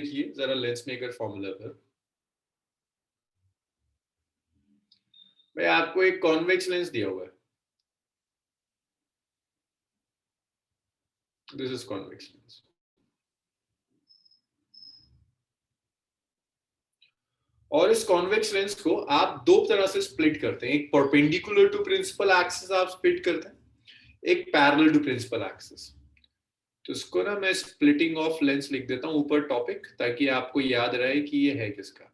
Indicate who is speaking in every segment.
Speaker 1: देखिए जरा lens maker formula पर। भाई आपको एक कॉन्वेक्स लेंस दिया हुआ है, दिस इज कॉन्वेक्स लेंस। और इस कॉन्वेक्स लेंस को आप दो तरह से स्प्लिट करते हैं, एक परपेंडिकुलर टू प्रिंसिपल एक्सिस आप स्प्लिट करते हैं, एक पैरेलल टू प्रिंसिपल एक्सिस। तो इसको ना मैं स्प्लिटिंग ऑफ लेंस लिख देता हूं ऊपर टॉपिक, ताकि आपको याद रहे कि ये है किसका।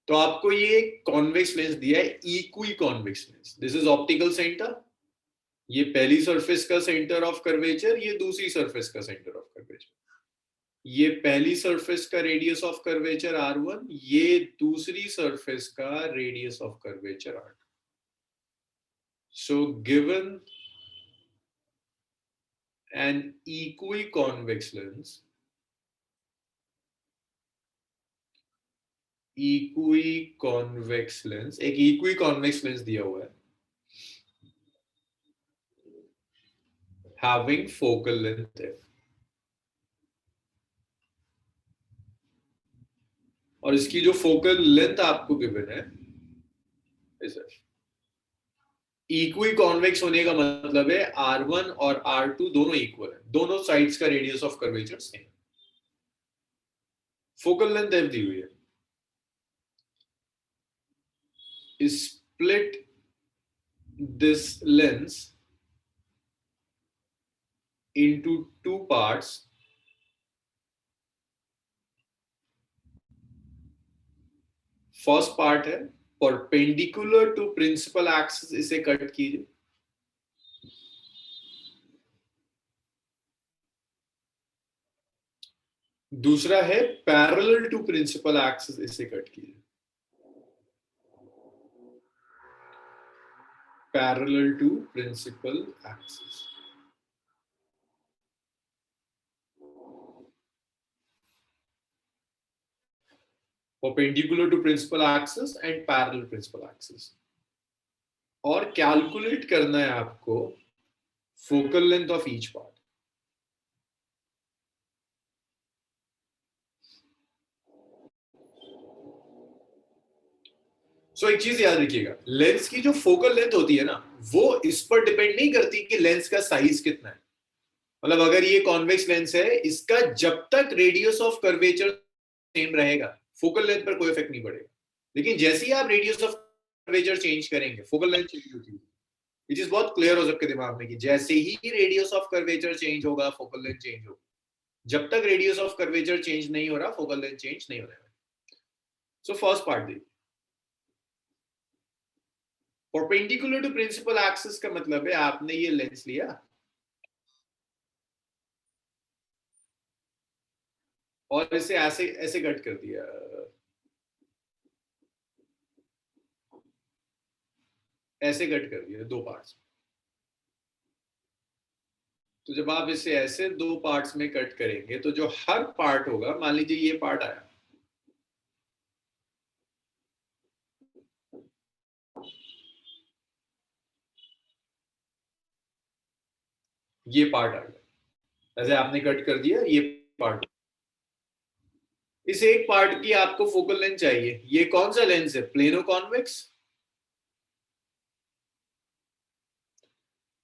Speaker 1: तो आपको ये कॉन्वेक्स लेंस दिया है, equi convex lens. This is optical centre, ये पहली सरफेस का सेंटर ऑफ कर्वेचर, ये दूसरी सरफेस का सेंटर ऑफ कर्वेचर। ये पहली सरफेस का रेडियस ऑफ कर्वेचर R1, ये दूसरी सरफेस का radius of curvature R2। So given an equiconvex lens, equiconvex lens, एक equiconvex lens दिया हुआ है having focal length f, और इसकी जो फोकल लेंथ आपको गिवन है इस इक्वी कॉन्वेक्स होने का मतलब है R1 और R2 दोनों इक्वल है, दोनों साइड्स का radius of curvature same. Focal length f दी हुई है। Split this lens into two parts, first part है परपेंडिकुलर टू प्रिंसिपल एक्सिस, इसे कट कीजिए। दूसरा है पैरेलल टू प्रिंसिपल एक्सिस, इसे कट कीजिए। Parallel to principal axis. Perpendicular to principal axis and parallel principal axis. और कैलकुलेट करना है आपको focal length of each part. So एक चीज याद रखिएगा, लेंस की जो फोकल लेंथ होती है ना, वो इस पर डिपेंड नहीं करती कि लेंस का साइज कितना है। मतलब अगर ये कॉन्वेक्स लेंस है, इसका जब तक रेडियस ऑफ कर्वेचर सेम रहेगा, फोकल लेंथ पर कोई इफेक्ट नहीं पड़ेगा। लेकिन जैसे ही आप रेडियस ऑफ कर्वेचर चेंज करेंगे, फोकल लेंथ चेंज होती है। ये चीज बहुत क्लियर हो सबके दिमाग में कि जैसे ही रेडियस ऑफ कर्वेचर चेंज होगा, फोकल लेंथ चेंज होगा। जब तक रेडियस ऑफ कर्वेचर चेंज नहीं हो रहा, फोकल लेंथ चेंज नहीं हो रहा। सो फर्स्ट पार्ट देखिए, परपेंडिकुलर टू प्रिंसिपल एक्सिस का मतलब है आपने ये लेंस लिया और इसे ऐसे ऐसे कट कर दिया, ऐसे कट कर दिया दो पार्ट्स। तो जब आप इसे ऐसे दो पार्ट्स में कट करेंगे, तो जो हर पार्ट होगा, मान लीजिए ये पार्ट आया, ये पार्ट आ गया, ऐसे आपने कट कर दिया ये पार्ट। इस एक पार्ट की आपको फोकल लेंथ चाहिए। ये कौन सा लेंस है? Plano convex.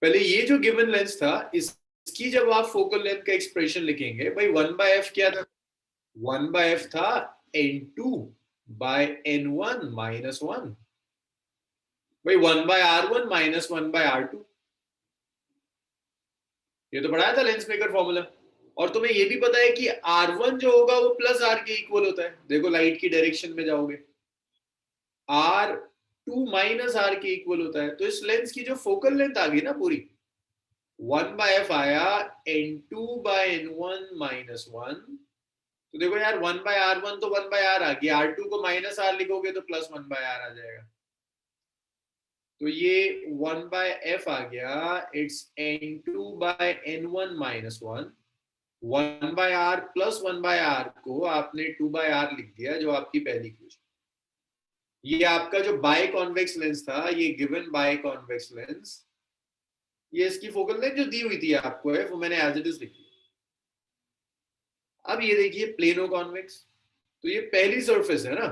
Speaker 1: पहले ये जो गिवन लेंस था, इसकी जब आप फोकल लेंथ का एक्सप्रेशन लिखेंगे, भाई 1/f क्या था? 1/f था n2/n1 माइनस 1। भाई 1/r1 माइनस 1/r2। ये तो पढ़ाया था लेंस मेकर फॉर्मूला। और तुम्हें ये भी पता है कि R1 जो होगा वो प्लस R के इक्वल होता है। देखो लाइट की डायरेक्शन में जाओगे, R2 माइनस R के इक्वल होता है। तो इस लेंस की जो फोकल लेंथ आ गई ना पूरी, 1/f आया n2/n1 माइनस 1। तो देखो यार 1/r1 तो 1/r आ गया, R2 को माइनस R लिखोगे तो प्लस 1/r आ जाएगा। तो ये 1/f आ गया, it's n2/n1 minus 1। 1/r plus 1/r को आपने 2/r लिख दिया, जो आपकी पहली इक्वेशन। ये आपका जो बाय कॉन्वेक्स लेंस था, ये गिवन बाय कॉन्वेक्स लेंस, ये इसकी फोकल लेंथ जो दी हुई थी आपको है, वो मैंने एज इट इज लिखी। अब ये देखिए प्लेनो कॉन्वेक्स, तो ये पहली सरफेस है ना,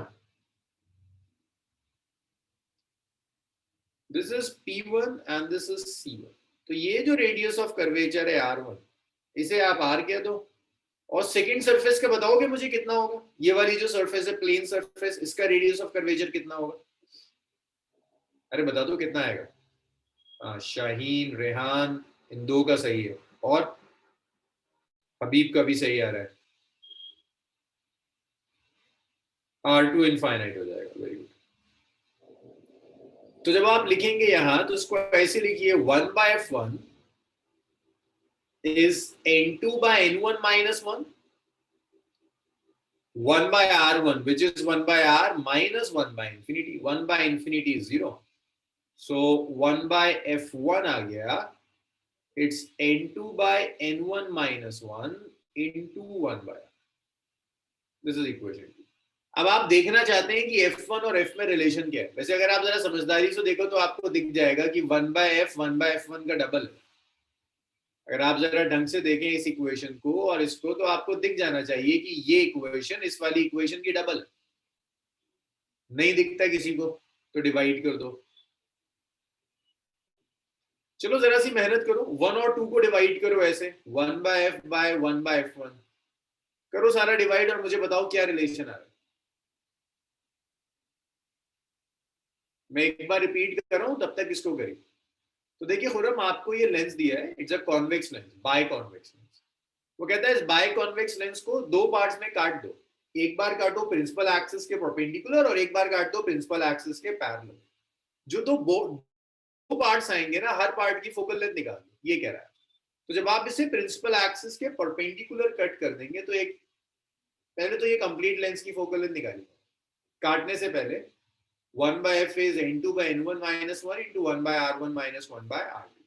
Speaker 1: this is P1 and this is C1। तो ये जो रेडियस ऑफ कर्वेचर है R1, इसे आप R कह दो, और सेकंड सरफेस का बताओगे मुझे कितना होगा, ये वाली जो सरफेस है प्लेन सरफेस, इसका रेडियस ऑफ कर्वेचर कितना होगा, अरे बता दो कितना आएगा। शाहीन, रेहान, इन दो का सही है, और हबीब का भी सही आ रहा है, R2 इनफाइनाइट हो जाएगा, वेरी गुड। तो जब आप लिखेंगे यहां तो इसको ऐसे लिखिए, 1/f1 is n2 by n1 minus 1, 1 by r1 which is 1 by r minus 1 by infinity, 1 by infinity is 0, so 1 by f1 आ गया, it's n2 by n1 minus 1 into 1 by r, this is equation 2। अब आप देखना चाहते हैं कि f1 और f में relation क्या है, वैसे अगर आप जरा समझदारी से देखो तो आपको दिख जाएगा कि 1 by f 1 by f1 का डबल है। अगर आप जरा ढंग से देखें इस इक्वेशन को और इसको, तो आपको दिख जाना चाहिए कि ये इक्वेशन इस वाली इक्वेशन की डबल है। नहीं दिखता किसी को तो डिवाइड कर दो, चलो जरा सी मेहनत करो, 1 और 2 को डिवाइड करो ऐसे, 1 bye F bye 1 bye f1, करो सारा डिवाइड और मुझे बताओ क्या रिलेशन आ रहा है। मैं एक बार रिपीट कर रहा हूं, तब तक इसको करिए। तो देखिए खुरम, आपको ये लेंस दिया है, it's a convex lens, biconvex lens. वो कहता है इस बाय कॉन्वेक्स लेंस को दो पार्ट्स में काट दो, एक बार काटो प्रिंसिपल एक्सिस के परपेंडिकुलर और एक बार काट दो प्रिंसिपल एक्सिस के पैरेलल। जो दो पार्ट्स आएंगे ना, हर पार्ट की फोकल लेंथ निकाल दो, ये कह रहा है। तो जब आप इसे प्रिंसिपल एक्सिस के परपेंडिकुलर कट कर देंगे तो एक, पहले तो ये कंप्लीट लेंस की फोकल लेंथ निकालिए काटने से पहले, 1 by f is n2 by n1 minus 1 into 1 by r1 minus 1 by r2,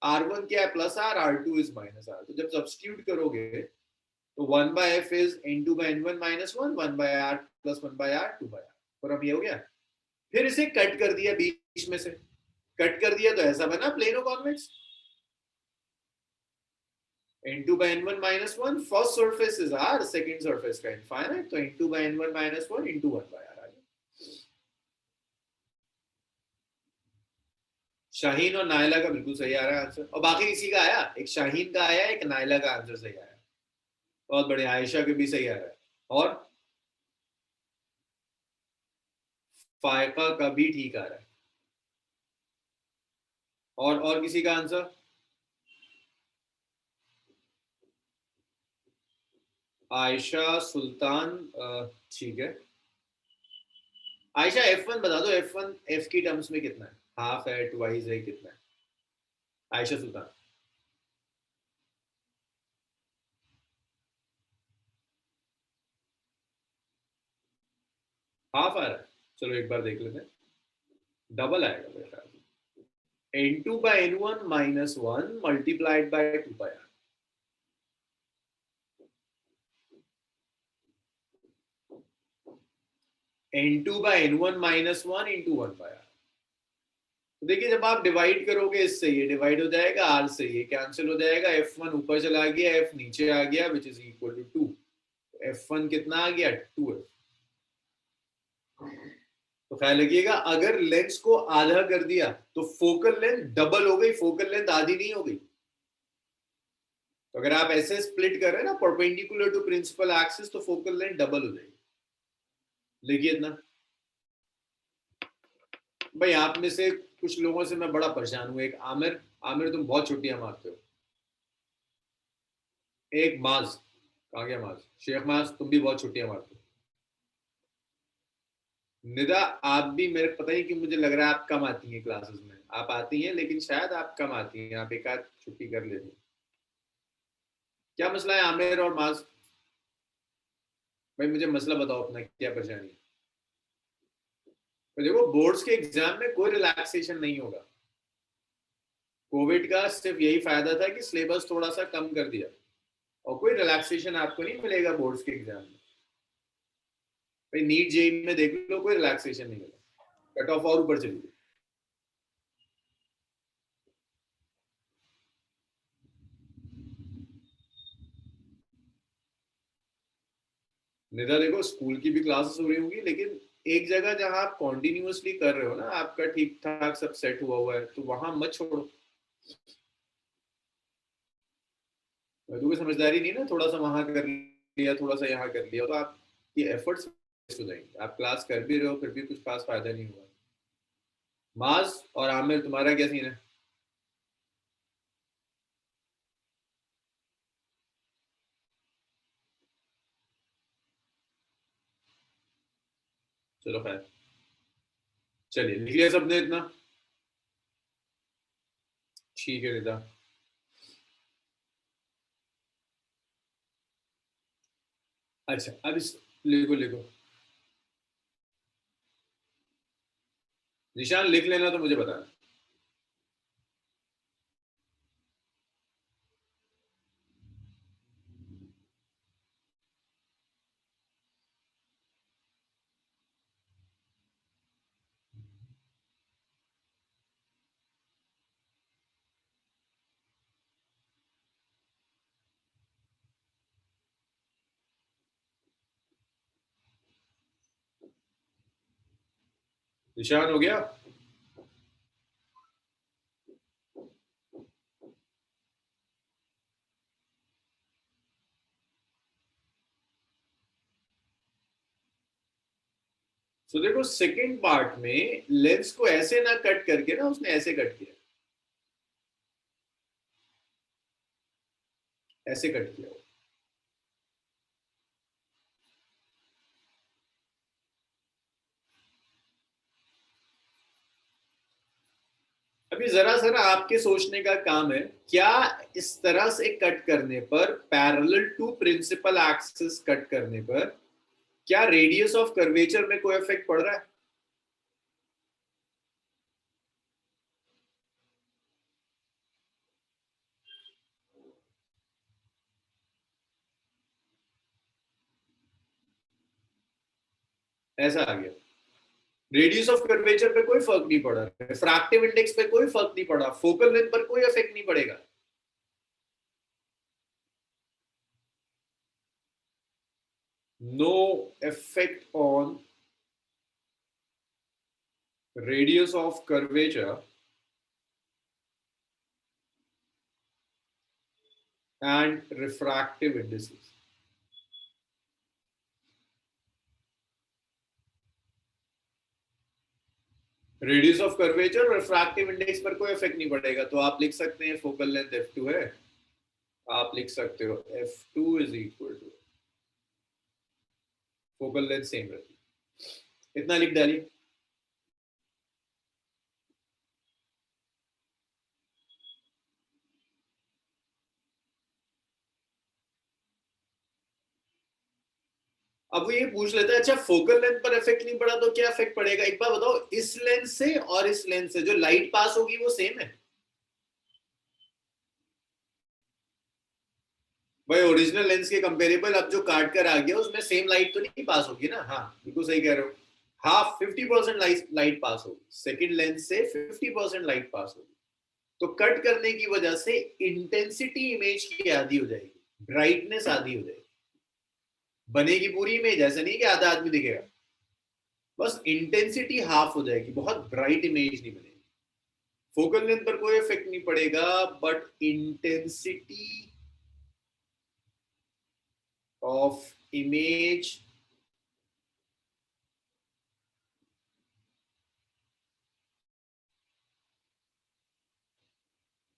Speaker 1: r1 क्या है plus r, r2 is minus r, तो जब सब्स्टिट्यूट करोगे तो 1 by f is n2 by n1 minus 1, 1 by r plus 1 by r, 2 by r, और अब ये हो गया। फिर इसे कट कर दिया बीच में से, कट कर दिया तो ऐसा बना plano convex, n2 by n1 minus 1, first surface is r, second surface का infinite, तो n2 by n1 minus 1 into 1 by r आ गया। शाहीन और नायला का बिल्कुल सही आ रहा है आंसर, और बाकी किसी का आया, एक शाहीन का आया, एक नायला का आंसर सही आया, बहुत बढ़िया, आयशा के भी सही आ रहा है, और फायका का भी ठीक आ रहा है, और किसी का आंसर, आयशा, सुल्तान, ठीक है। आयशा F1 बता दो, F1 F की टर्म्स में कितना है, हाफ है, ट्वाइस है, कितना है, आयशा सुल्तान। हाफ आ रहा है, चलो एक बार देख लेते हैं, डबल आएगा मेरे ख्याल से, n2 by n1 minus 1 multiplied by 2 by r, n2 by n1 minus 1 into 1 by r। तो देखिए जब आप डिवाइड करोगे इससे, ये डिवाइड हो जाएगा, r से ये कैंसिल हो जाएगा, f1 ऊपर चला गया, f नीचे आ गया, which is equal to 2, f1 कितना आ गया, 2f। तो ख्याल रखिएगा, अगर लेंस को आधा कर दिया तो फोकल लेंथ डबल हो गई, फोकल लेंथ आधी नहीं हो गई। तो अगर आप ऐसे स्प्लिट कर रहे हैं ना परपेंडिकुलर टू प्रिंसिपल एक्सिस, तो फोकल लेंथ डबल हो जाएगी। देखिए इतना, भाई आप में से कुछ लोगों से मैं बड़ा परेशान हूँ, एक आमिर, आमिर तुम बहुत छुट्टियां मारते हो, एक माज, कहा गया माज, शेख माज, तुम भी बहुत छुट्टियां मारते हो, निदा आप भी, मेरे पता ही कि मुझे लग रहा है आप कम आती हैं क्लासेस में, आप आती हैं लेकिन शायद आप कम आती हैं, आप एक आध छुट्टी कर लेती हैं। क्या मसला है आमिर और माज, भाई मुझे मसला बताओ अपना, क्या परेशानी है। तो देखो बोर्ड्स के एग्जाम में कोई रिलैक्सेशन नहीं होगा, कोविड का सिर्फ यही फायदा था कि सिलेबस थोड़ा सा कम कर दिया, और कोई रिलैक्सेशन आपको नहीं मिलेगा बोर्ड्स के एग्जाम में। भाई नीट जेई में देख लो, कोई रिलैक्सेशन नहीं मिला, कट ऑफ और ऊपर चली गई। निदा देखो स्कूल की भी क्लासेस हो रही होंगी, लेकिन एक जगह जहां आप कॉन्टिन्यूसली कर रहे हो ना, आपका ठीक ठाक सब सेट हुआ हुआ है, तो वहां मत छोड़ो। तुम्हें समझदारी नहीं ना, थोड़ा सा वहां कर लिया, थोड़ा सा यहाँ कर लिया, तो आपकी एफर्ट्स वेस्ट हो जाएंगे। आप क्लास कर भी रहे हो, फिर भी कुछ खास फायदा नहीं हुआ। माज और आमिर, तुम्हारा क्या सीन है? चलो खैर, चलिए लिख लिया सबने इतना? ठीक है निदा। अच्छा, अब इस, लिखो लिखो। निशान लिख लेना तो मुझे बताना। निशान हो गया? तो देखो सेकंड पार्ट में लेंस को ऐसे ना कट करके ना, उसने ऐसे कट किया, ऐसे कट किया। अभी जरा सा ना आपके सोचने का काम है, क्या इस तरह से कट करने पर, parallel to principal axis cut करने पर, क्या रेडियस ऑफ कर्वेचर में कोई इफेक्ट पड़ रहा है? ऐसा आ गया। रेडियस ऑफ कर्वेचर पे कोई फर्क नहीं पड़ा, रिफ्रैक्टिव इंडेक्स पे कोई फर्क नहीं पड़ा, फोकल लेंथ पर कोई इफेक्ट नहीं पड़ेगा। No effect on radius of curvature and refractive indices. Radius of curvature, refractive index पर कोई इफेक्ट नहीं पड़ेगा, तो आप लिख सकते हैं फोकल लेंथ f2 है। आप लिख सकते हो f2 is equal to, focal length same रहती है, इतना लिख डालिए। अब वो ये पूछ लेता है, अच्छा फोकल लेंथ पर इफेक्ट नहीं पड़ा तो क्या इफेक्ट पड़ेगा? एक बार बताओ, इस लेंस से और इस लेंस से जो लाइट पास होगी वो सेम है? भाई ओरिजिनल लेंस के कंपेरेबल अब जो काट कर आ गया उसमें सेम लाइट तो नहीं पास होगी ना? हाँ बिल्कुल सही कह रहे हो। हाफ 50% लाइट पास होगी, सेकंड लेंस से 50% लाइट पास होगी। तो कट करने की वजह से इंटेंसिटी इमेज की आधी हो जाएगी, ब्राइटनेस आधी हो जाएगी। बनेगी पूरी इमेज, ऐसा नहीं कि आधा आदमी दिखेगा, बस इंटेंसिटी हाफ हो जाएगी, बहुत ब्राइट इमेज नहीं बनेगी। फोकल लेंथ पर कोई इफेक्ट नहीं पड़ेगा, but intensity of image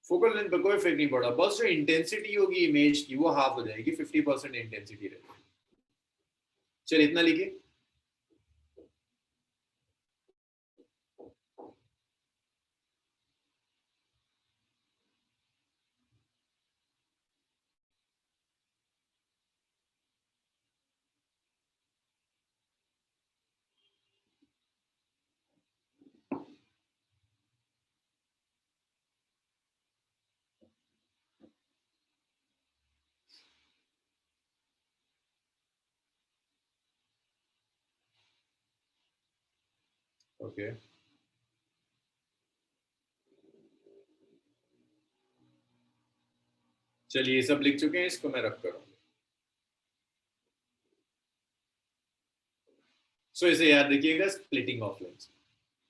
Speaker 1: focal length पर कोई इफेक्ट नहीं पड़ा, बस जो इंटेंसिटी होगी इमेज की वो हाफ हो जाएगी, 50% इंटेंसिटी रहेगी। चलिए इतना लिखिए। Okay okay. चलिए सब लिख चुके हैं, इसको मैं रख कर सो इसे याद रखिएगा, splitting of lens.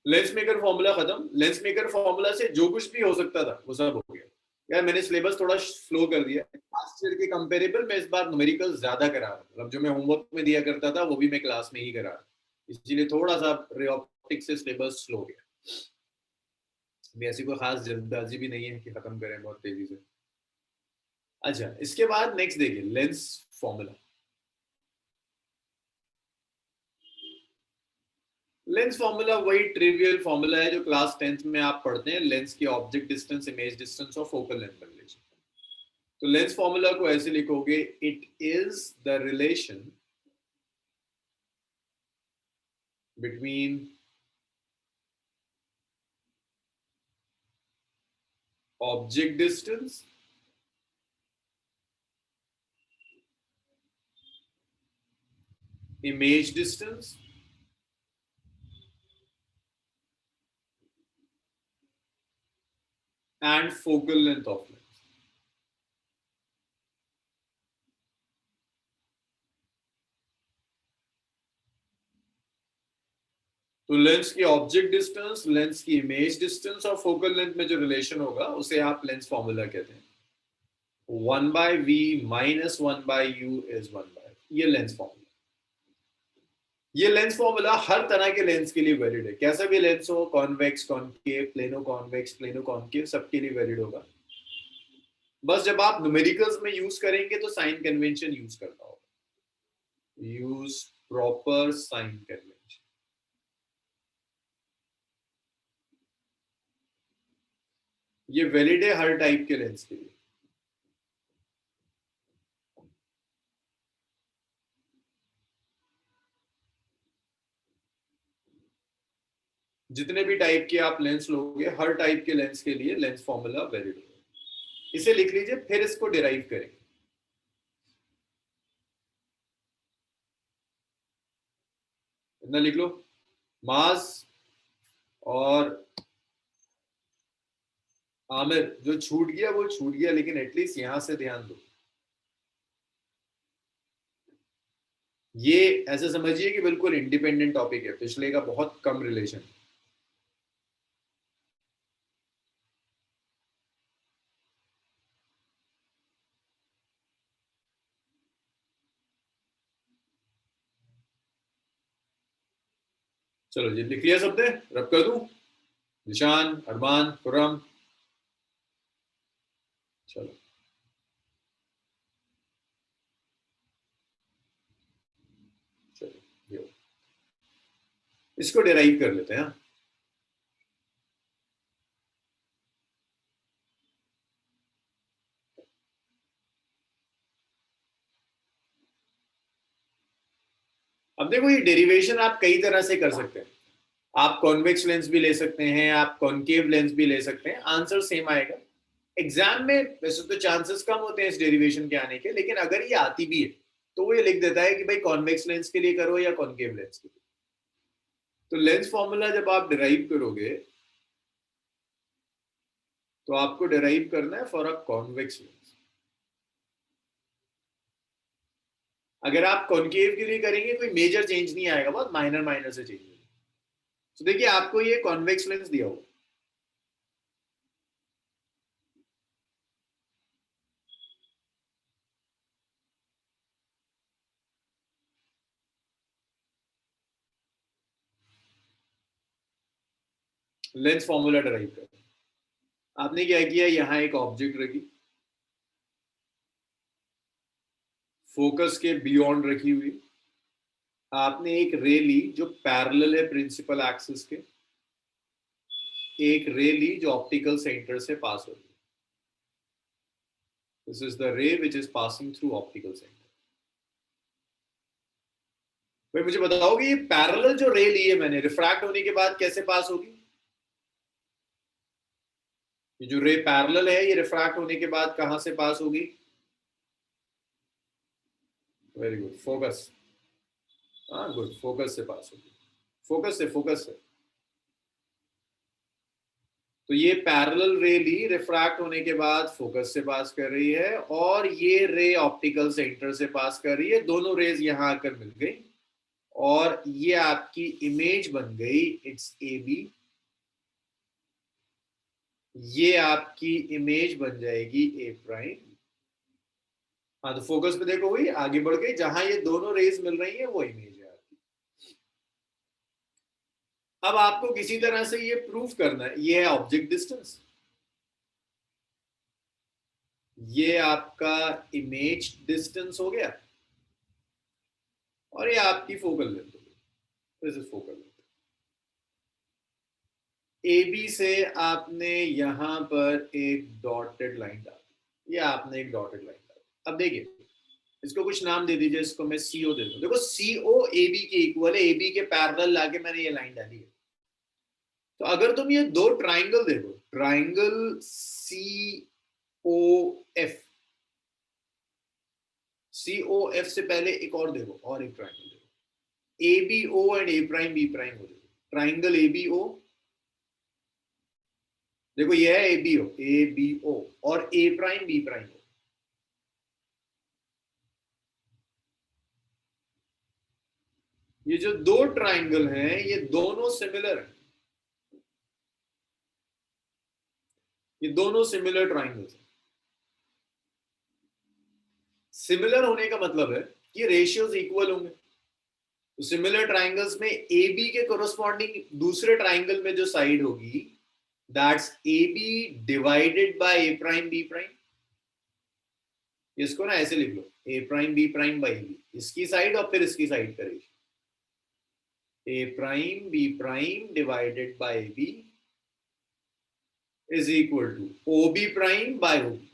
Speaker 1: Lens maker formula खत्म। लेंस मेकर फॉर्मूला से जो कुछ भी हो सकता था वो सब हो गया। यार मैंने सिलेबस थोड़ा स्लो कर दिया लास्ट ईयर के कंपेरेबल। मैं इस बार न्यूमेरिकल ज्यादा करा रहा हूँ, मतलब जो मैं होमवर्क में दिया करता था वो भी मैं क्लास में ही करा रहा हूँ, इसलिए थोड़ा सा रे ऑप्टिक्स से सिलेबस स्लो हो गया। भी ऐसी कोई खास जल्दबाजी भी नहीं है कि खत्म करें बहुत तेजी से। अच्छा, इसके बाद नेक्स्ट देखिए लेंस फॉर्मूला। लेंस फॉर्मूला वही ट्रिवियल फॉर्मूला है जो क्लास 10th में आप पढ़ते हैं, लेंस की ऑब्जेक्ट डिस्टेंस, इमेज डिस्टेंस और फोकल लेंथ का रिलेशन। तो लेंस फॉर्मूला को ऐसे लिखोगे, it is the relation between object distance image distance and focal length of lens। तो लेंस की ऑब्जेक्ट डिस्टेंस, लेंस की इमेज डिस्टेंस और फोकल लेंथ में जो रिलेशन होगा उसे आप लेंस फॉर्मूला कहते हैं। 1/v minus 1/u is 1/, ये लेंस फॉर्मूला। ये लेंस फॉर्मूला हर तरह के लेंस के लिए वैलिड है, कैसा भी लेंस हो, convex, concave, plano convex, plano concave, सबके लिए वैलिड होगा। बस जब आप न्यूमेरिकल्स में यूज करेंगे तो साइन कन्वेंशन यूज करना होगा, यूज प्रॉपर साइन कन्वेंशन। ये वैलिड है हर टाइप के लेंस के लिए। जितने भी टाइप के आप लेंस लोगे, हर टाइप के लेंस के लिए लेंस फॉर्मूला वैलिड होगा। इसे लिख लीजिए, फिर इसको डिराइव करेंगे। इतना लिख लो, मास और आमिर, जो छूट गया वो छूट गया, लेकिन एटलीस्ट यहां से ध्यान दो। ये ऐसे समझिए कि बिल्कुल इंडिपेंडेंट टॉपिक है, पिछले का बहुत कम रिलेशन। चलो जी, लिख लिया सबने? रब कर दूं? निशान, अरमान, खुरम, चलो चलो, इसको डिराइव कर लेते हैं। अब देखो, ये डेरिवेशन आप कई तरह से कर सकते हैं। आप कॉन्वेक्स लेंस भी ले सकते हैं, आप कॉनकेव लेंस भी ले सकते हैं, आंसर सेम आएगा। एग्जाम में वैसे तो चांसेस कम होते हैं इस डेरिवेशन के आने के, लेकिन अगर ये आती भी है तो वो ये लिख देता है कि भाई कॉन्वेक्स लेंस के लिए करो या कॉनकेव लेंस के लिए। तो लेंस फॉर्मूला जब आप डिराइव करोगे तो आपको डिराइव करना है फॉर अ कॉन्वेक्स लेंस। अगर आप कॉनकेव के लिए करेंगे कोई मेजर चेंज नहीं आएगा, बहुत माइनर माइनर से चेंज होगा। तो देखिए, आपको ये कॉन्वेक्स लेंस दिया होगा, लेंस फॉर्मूला डिराइव कर। आपने क्या किया, यहाँ एक ऑब्जेक्ट रखी, फोकस के बियॉन्ड रखी हुई। आपने एक रे ली जो पैरेलल है प्रिंसिपल एक्सिस के, एक रे ली जो ऑप्टिकल सेंटर से पास हो रही है। दिस इज द रे which is passing through optical centre. भाई मुझे बताओगे, ये पैरेलल जो रे ली है मैंने, रिफ्रैक्ट होने के बाद कैसे पास होगी? ये जो रे पैरेलल है, ये रिफ्रैक्ट होने के बाद कहां से पास होगी? Very good, focus. हाँ गुड, फोकस से पास होगी, फोकस से, फोकस से। तो ये पैरेलल रे ली, रिफ्रैक्ट होने के बाद फोकस से पास कर रही है, और ये रे ऑप्टिकल सेंटर से पास कर रही है। दोनों रेज यहां आकर मिल गई और ये आपकी इमेज बन गई, इट्स ए बी। ये आपकी इमेज बन जाएगी ए प्राइम। हाँ, तो फोकस पे देखो वही आगे बढ़ गई, जहां ये दोनों रेज मिल रही है वो इमेज है आपकी। अब आपको किसी तरह से ये प्रूफ करना है, ये है ऑब्जेक्ट डिस्टेंस, ये आपका इमेज डिस्टेंस हो गया, और ये आपकी फोकल लेंथ हो गई। This is focal length. A B से आपने यहां पर एक डॉटेड लाइन डाली, ये आपने एक डॉटेड लाइन डाली। अब देखिए, इसको कुछ नाम दे दीजिए, इसको मैं सीओ दे दूं। देखो सीओ ए बी के इक्वल है, ए बी के पैरेलल लाके मैंने ये लाइन डाली है। तो अगर तुम ये दो ट्राइंगल देखो, triangle C O F, C O F से पहले एक और देखो, और एक ट्राइंगल देखो, A B O and A prime B prime हो देखो, ट्राइंगल ए बी ओ। देखो ये है ए बी ओ और A prime B prime O. ये जो दो ट्राइंगल हैं ये दोनों सिमिलर हैं, ये दोनों सिमिलर ट्राइंगल्स हैं। सिमिलर होने का मतलब है कि रेशियोज इक्वल होंगे। तो सिमिलर ट्राइंगल्स में ए बी के कोरोस्पॉन्डिंग दूसरे ट्राइंगल में जो साइड होगी, that's A B divided by A prime B prime. इसको ना ऐसे लिख लो, A prime B prime by B, इसकी साइड और फिर इसकी साइड का ratio, A prime B prime divided by B is equal to O B prime by O B.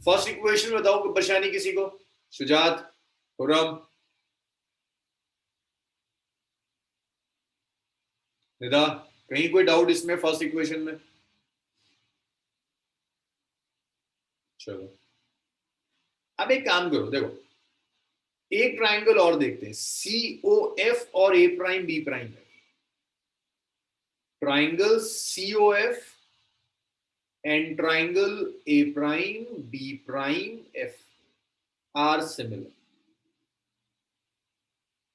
Speaker 1: First equation बताओ, कोई परेशानी किसी को? सुजात, खुरम, निदा, कहीं कोई डाउट इसमें फर्स्ट इक्वेशन में? चलो अब एक काम करो, देखो एक ट्राइंगल और देखते हैं, सी ओ एफ और ए प्राइम बी प्राइम है। Triangle C O F and triangle A prime B prime F are similar.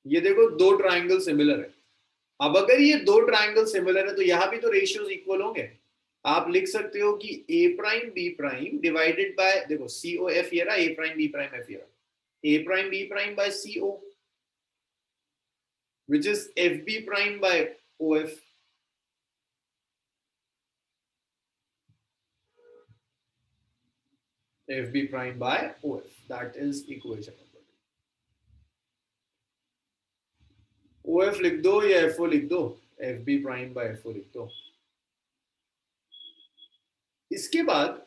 Speaker 1: ये देखो दो ट्राइंगल सिमिलर है। अब अगर ये दो ट्राइंगल सिमिलर है तो यहां भी तो रेशियोज इक्वल होंगे। आप लिख सकते हो कि A prime B prime divided by, देखो सी ओ एफ ये रहा, A prime B prime F ये रहा, A prime B prime by C O, which is fb prime by of। fb prime by of, that is equation number 2। of लिख दो या fo लिख दो, fb prime by fo लिख दो। इसके बाद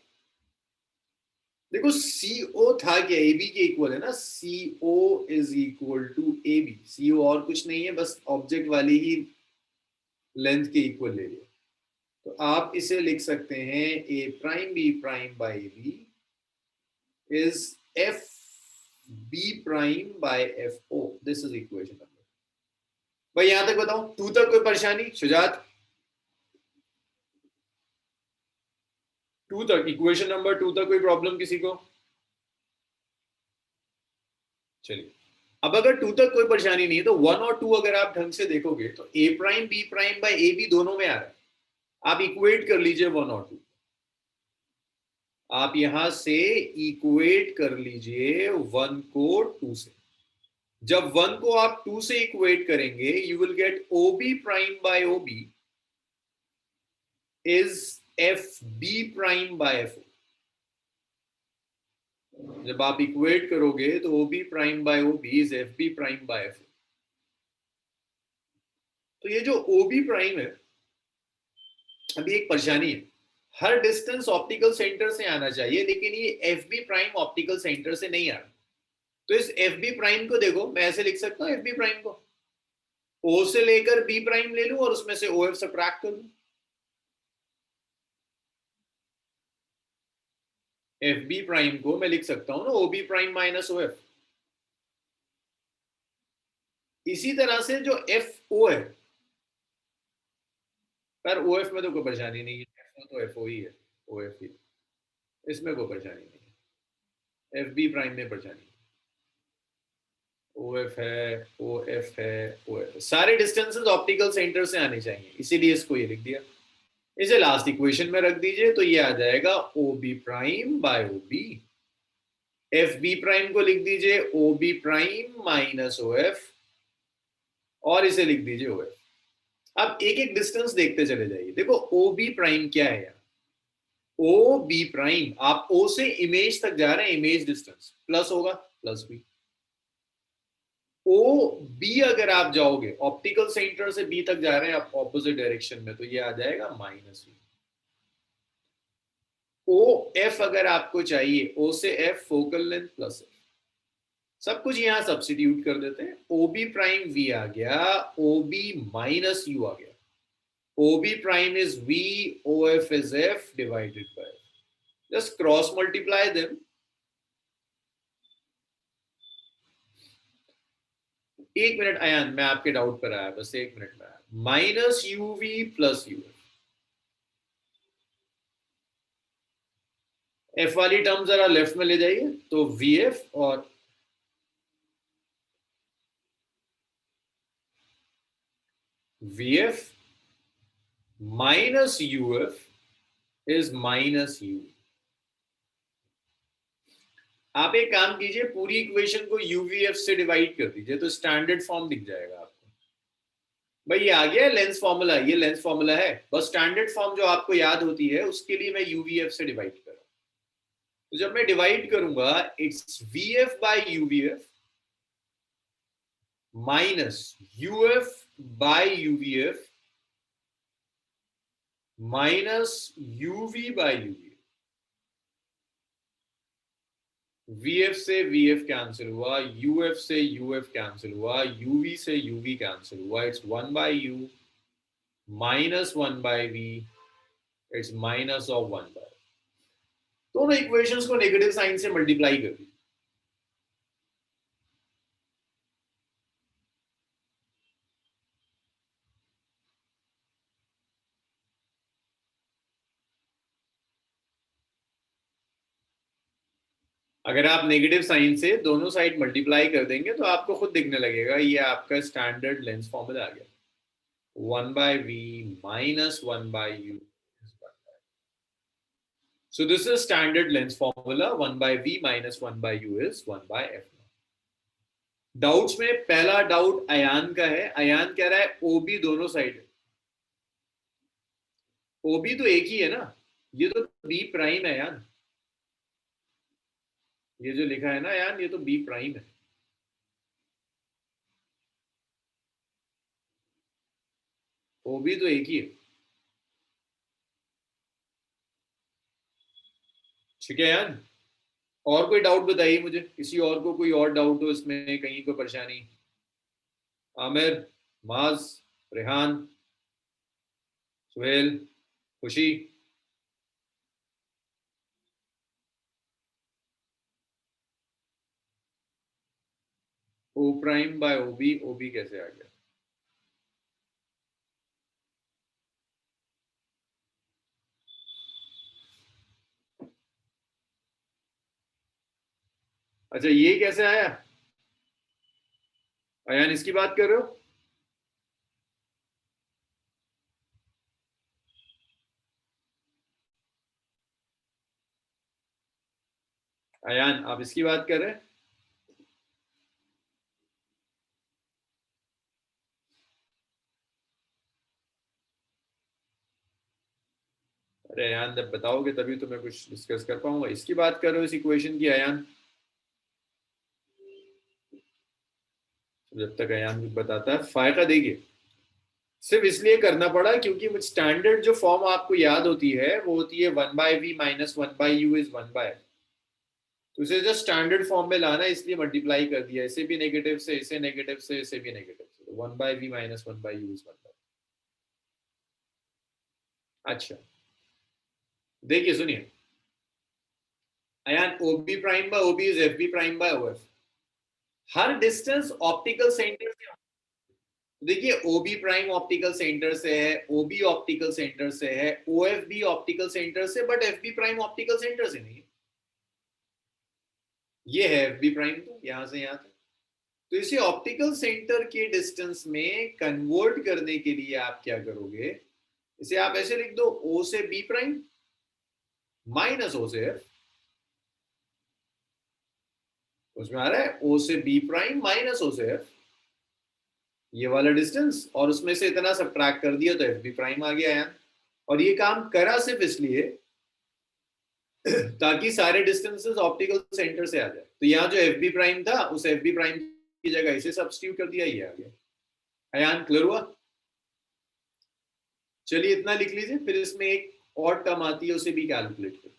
Speaker 1: देखो CO था क्या, AB के इक्वल है ना, CO is equal to AB। CO और कुछ नहीं है, बस ऑब्जेक्ट वाली ही लेंथ के इक्वल ले लिया। तो आप इसे लिख सकते हैं A prime B prime by B is FB prime by FO। This is equation number. भाई यहां तक बताओ, 2 तक कोई परेशानी? शुजात, 2 तक, इक्वेशन नंबर 2 तक कोई प्रॉब्लम किसी को? चलिए, अब अगर 2 तक कोई परेशानी नहीं है तो 1 और 2 अगर आप ढंग से देखोगे तो A prime B prime by A B दोनों में आ रहा है। आप इक्वेट कर लीजिए 1 और 2, आप यहां से इक्वेट कर लीजिए 1 को 2 से। जब 1 को आप 2 से इक्वेट करेंगे you will get O B prime by O B is F B prime by F O. जब आप इक्वेट करोगे तो O B prime by O B is F B prime by F O. तो ये जो ओ B prime है, अभी एक परेशानी है, हर डिस्टेंस ऑप्टिकल सेंटर से आना चाहिए, लेकिन ये F B prime optical centre से नहीं आ रहा। तो इस एफ बी प्राइम को देखो, मैं ऐसे लिख सकता हूँ, एफ बी प्राइम को ओ से लेकर बी प्राइम ले लूं और उसमें से ओ एफ सब्ट्रैक्ट कर लूं। एफ बी प्राइम को मैं लिख सकता हूं ना O B prime minus O F. इसी तरह से जो एफ ओ है, पर ओ एफ में तो कोई परेशानी नहीं है, एफ ओ तो एफ ओ ही है, ओ एफ ही, इसमें कोई परेशानी नहीं है। एफ बी प्राइम में परेशानी, ओ एफ है, ओ एफ है, ओ एफ है, सारे डिस्टेंसेस ऑप्टिकल सेंटर से आने चाहिए, इसीलिए इसको ये लिख दिया। इसे लास्ट इक्वेशन में रख दीजिए तो ये आ जाएगा O B prime by O B. F B prime को लिख दीजिए O B prime minus O F, और इसे लिख दीजिए ओ एफ। अब एक एक डिस्टेंस देखते चले जाइए। देखो ओ बी प्राइम क्या है यार, ओ बी प्राइम, आप ओ से इमेज तक जा रहे हैं, इमेज डिस्टेंस प्लस होगा, प्लस बी। ओ बी अगर आप जाओगे ऑप्टिकल सेंटर से बी तक जा रहे हैं आप ऑपोजिट डायरेक्शन में, तो ये आ जाएगा माइनस बी। ओ एफ अगर आपको चाहिए, ओ से F focal length plus F, सब कुछ यहां सब्सिट्यूट कर देते हैं। ओ बी प्राइम वी आ गया, ओ बी माइनस यू आ गया, O B prime is V, O F is F divided by, just cross multiply them. एक मिनट अयान, मैं आपके डाउट पर आया, बस एक मिनट में आया। Minus U V plus U F वाली टर्म जरा लेफ्ट में ले जाइए, तो वी एफ और V F minus U F is minus U. आप एक काम कीजिए, पूरी इक्वेशन को यूवीएफ से डिवाइड कर दीजिए तो स्टैंडर्ड फॉर्म दिख जाएगा आपको। भाई ये आ गया लेंस फॉर्मूला, ये लेंस फॉर्मूला है, बस स्टैंडर्ड फॉर्म जो आपको याद होती है उसके लिए मैं यूवीएफ से डिवाइड कर रहा हूं। तो जब मैं डिवाइड करूंगा, it's VF by UVF minus UF by UVF minus UV by UV. VF से वीएफ कैंसिल हुआ, यूएफ से यूएफ कैंसिल हुआ, यूवी से यूवी कैंसिल हुआ, it's one by U minus one by V, it's minus of one by. दोनों equations को negative sign से multiply कर दी। अगर आप नेगेटिव साइन से दोनों साइड मल्टीप्लाई कर देंगे तो आपको खुद दिखने लगेगा, ये आपका स्टैंडर्ड लेंस फॉर्मूला आ गया, one by V minus one by U. So this is standard lens formula, 1 by v minus 1 by u is 1 by f। Doubts में पहला डाउट अयान का है, अयान कह रहा है ओबी दोनों साइड, ओबी तो एक ही है ना, ये तो बी प्राइम है यार, ये जो लिखा है ना यार, ये तो बी प्राइम है। ओबी तो एक ही है, ठीक है यार। और कोई डाउट बताइए मुझे, किसी और को कोई और डाउट हो इसमें, कहीं को परेशानी। आमिर, माज, रेहान, सुहेल, खुशी। ओ प्राइम बाय ओबी, ओबी कैसे आ गया? अच्छा ये कैसे आया? अयान इसकी बात कर रहे हो? अयान आप इसकी बात कर रहे हैं? अरे अयान जब बताओगे तभी तो मैं कुछ डिस्कस कर पाऊंगा। इसकी बात कर रहे हो, इस इक्वेशन की अयान? जब तक अयान कुछ बताता है, फायदा देखिए, सिर्फ इसलिए करना पड़ा क्योंकि स्टैंडर्ड जो फॉर्म आपको याद होती है वो होती है 1 by V minus 1 by U is 1 by, तो इसे जो स्टैंडर्ड फॉर्म में लाना इसलिए मल्टीप्लाई कर दिया, इसे भी नेगेटिव से, इसे नेगेटिव से, इसे भी नेगेटिव से, 1 by V minus 1 by U is 1 by. अच्छा देखिए सुनिए Ayaan, OB prime by OB is F B prime by O F. हर डिस्टेंस ऑप्टिकल सेंटर से, देखिए ओबी प्राइम ऑप्टिकल सेंटर से है, ओबी ऑप्टिकल सेंटर से है, O F B optical centre से, but F B prime optical centre से नहीं। ये है एफ बी प्राइम, तो यहां से यहां तक। तो इसे ऑप्टिकल सेंटर के डिस्टेंस में कन्वर्ट करने के लिए आप क्या करोगे, इसे आप ऐसे लिख दो, ओ से बी प्राइम माइनस ओ से एफ। उसमें आ रहा है ओ से बी प्राइम माइनस ओ से एफ, ये वाला डिस्टेंस, और उसमें से इतना सब्ट्रैक्ट कर दिया तो एफ बी प्राइम आ गया यार। और ये काम करा सिर्फ इसलिए ताकि सारे डिस्टेंसेस ऑप्टिकल सेंटर से आ जाए। तो यहाँ जो एफ बी प्राइम था, उस एफ बी प्राइम की जगह इसे सब्स्टिट्यूट कर दिया, ये आ गया। अयान क्लियर हुआ? चलिए इतना लिख लीजिए, फिर इसमें एक और टर्म आती है, उसे भी कैलकुलेट करते हैं।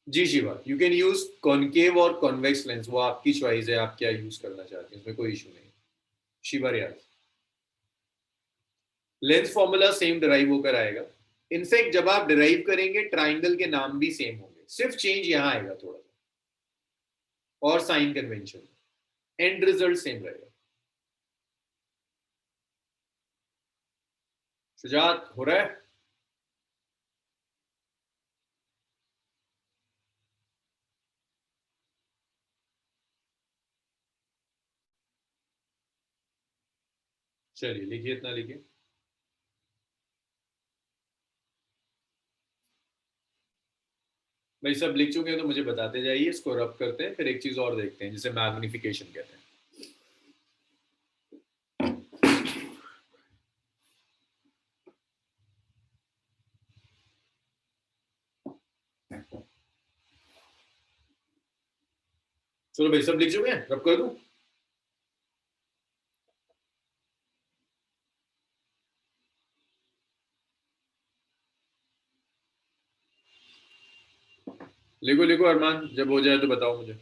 Speaker 1: जी Shiva, you can use concave और कॉन्वेक्स लेंस, वो आपकी चॉइस है, आप क्या यूज करना चाहते हैं, उसमें कोई इशू नहीं। शिवा रियाज, लेंस फॉर्मूला सेम डिराइव होकर आएगा। इनफैक्ट जब आप डिराइव करेंगे ट्राइंगल के नाम भी सेम होंगे, सिर्फ चेंज यहां आएगा थोड़ा सा, और sine convention, and result same रहेगा। शुजात हो रहा है? चलिए लिखिए, इतना लिखिए। भाई सब लिख चुके हैं तो मुझे बताते जाइए, इसको रब करते हैं, फिर एक चीज और देखते हैं जिसे मैग्निफिकेशन कहते हैं। चलो भाई सब लिख चुके हैं, रब कर दूं? लिखो लिखो अरमान, जब हो जाए तो बताओ मुझे।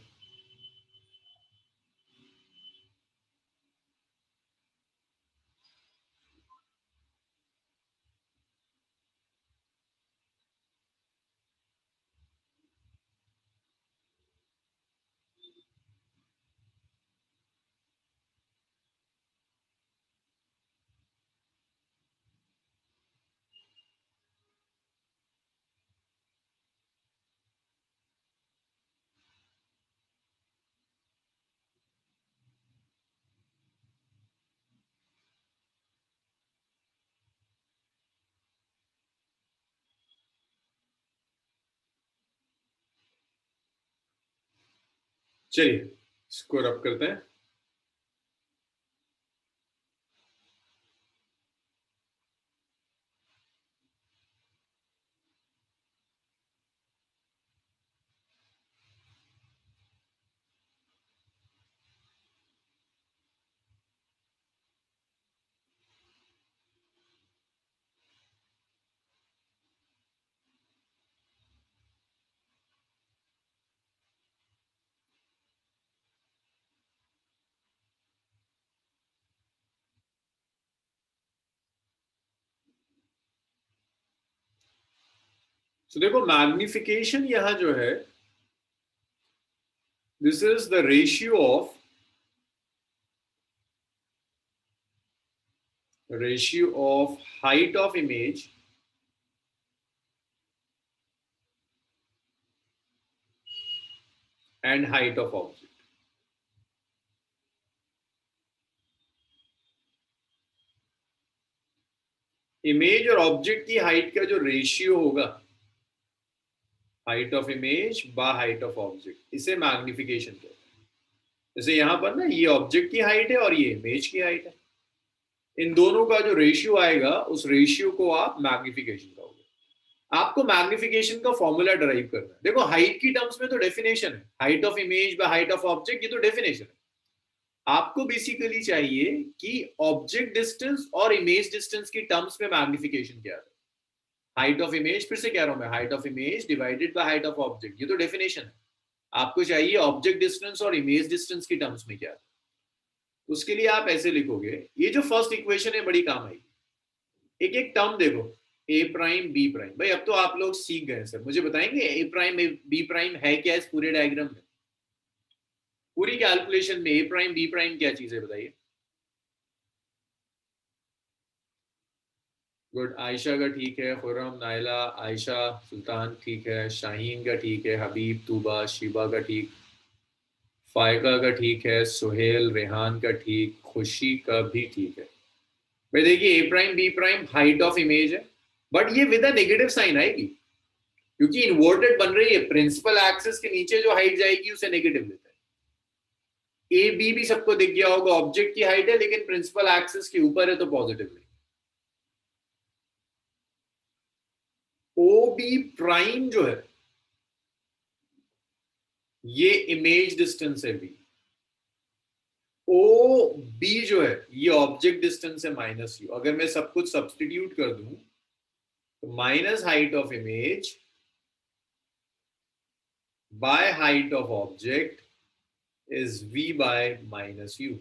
Speaker 1: चलिए इसको रब करते हैं। तो देखो मैग्निफिकेशन यहां जो है, this is the ratio of height of image and height of object. Image और ऑब्जेक्ट की हाइट का जो रेशियो होगा, height of image by height of object, इसे मैग्निफिकेशन कहते हैं। जैसे यहां पर ना, ये ऑब्जेक्ट की हाइट है और ये इमेज की हाइट है, इन दोनों का जो रेशियो आएगा, उस रेशियो को आप मैग्निफिकेशन कहोगे। आपको मैग्निफिकेशन का फॉर्मूला डराइव करना है। देखो हाइट की टर्म्स में तो डेफिनेशन है, height of image by height of object, ये तो डेफिनेशन है। आपको बेसिकली चाहिए कि ऑब्जेक्ट डिस्टेंस और इमेज डिस्टेंस की टर्म्स में मैग्निफिकेशन क्या है। हाइट ऑफ इमेज, फिर से कह रहा हूं मैं, height of image divided by height of object, ये तो डेफिनेशन है। आपको चाहिए ऑब्जेक्ट डिस्टेंस और इमेज डिस्टेंस की टर्म्स में क्या है। उसके लिए आप ऐसे लिखोगे, ये जो फर्स्ट इक्वेशन है बड़ी काम आएगी। एक एक टर्म देखो, ए प्राइम बी प्राइम, भाई अब तो आप लोग सीख गए सर, मुझे बताएंगे ए प्राइम बी प्राइम है क्या इस पूरे डायग्राम में, पूरी कैलकुलेशन में ए प्राइम बी प्राइम क्या चीज है बताइए। गुड। आयशा का ठीक है, खुरम, नाइला, आयशा, सुल्तान ठीक है, शाहीन का ठीक है, हबीब, तूबा, शिबा का ठीक, फायका का ठीक है, सुहेल, रेहान का ठीक, खुशी का भी ठीक है। भाई देखिए, A prime B prime height of image है, बट ये विद अ नेगेटिव साइन आएगी, क्योंकि इन्वर्टेड बन रही है, प्रिंसिपल एक्सिस के नीचे जो हाइट जाएगी उसे नेगेटिव लेता है। ए बी भी सबको दिख गया होगा, ऑब्जेक्ट की हाइट है लेकिन प्रिंसिपल एक्सिस के ऊपर है तो पॉजिटिव लेंगे। ओ बी प्राइम जो है ये इमेज डिस्टेंस है बी। ओ बी जो है ये ऑब्जेक्ट डिस्टेंस है माइनस यू। अगर मैं सब कुछ सब्सटीट्यूट कर दूं तो minus height of image by height of object is v bye minus you.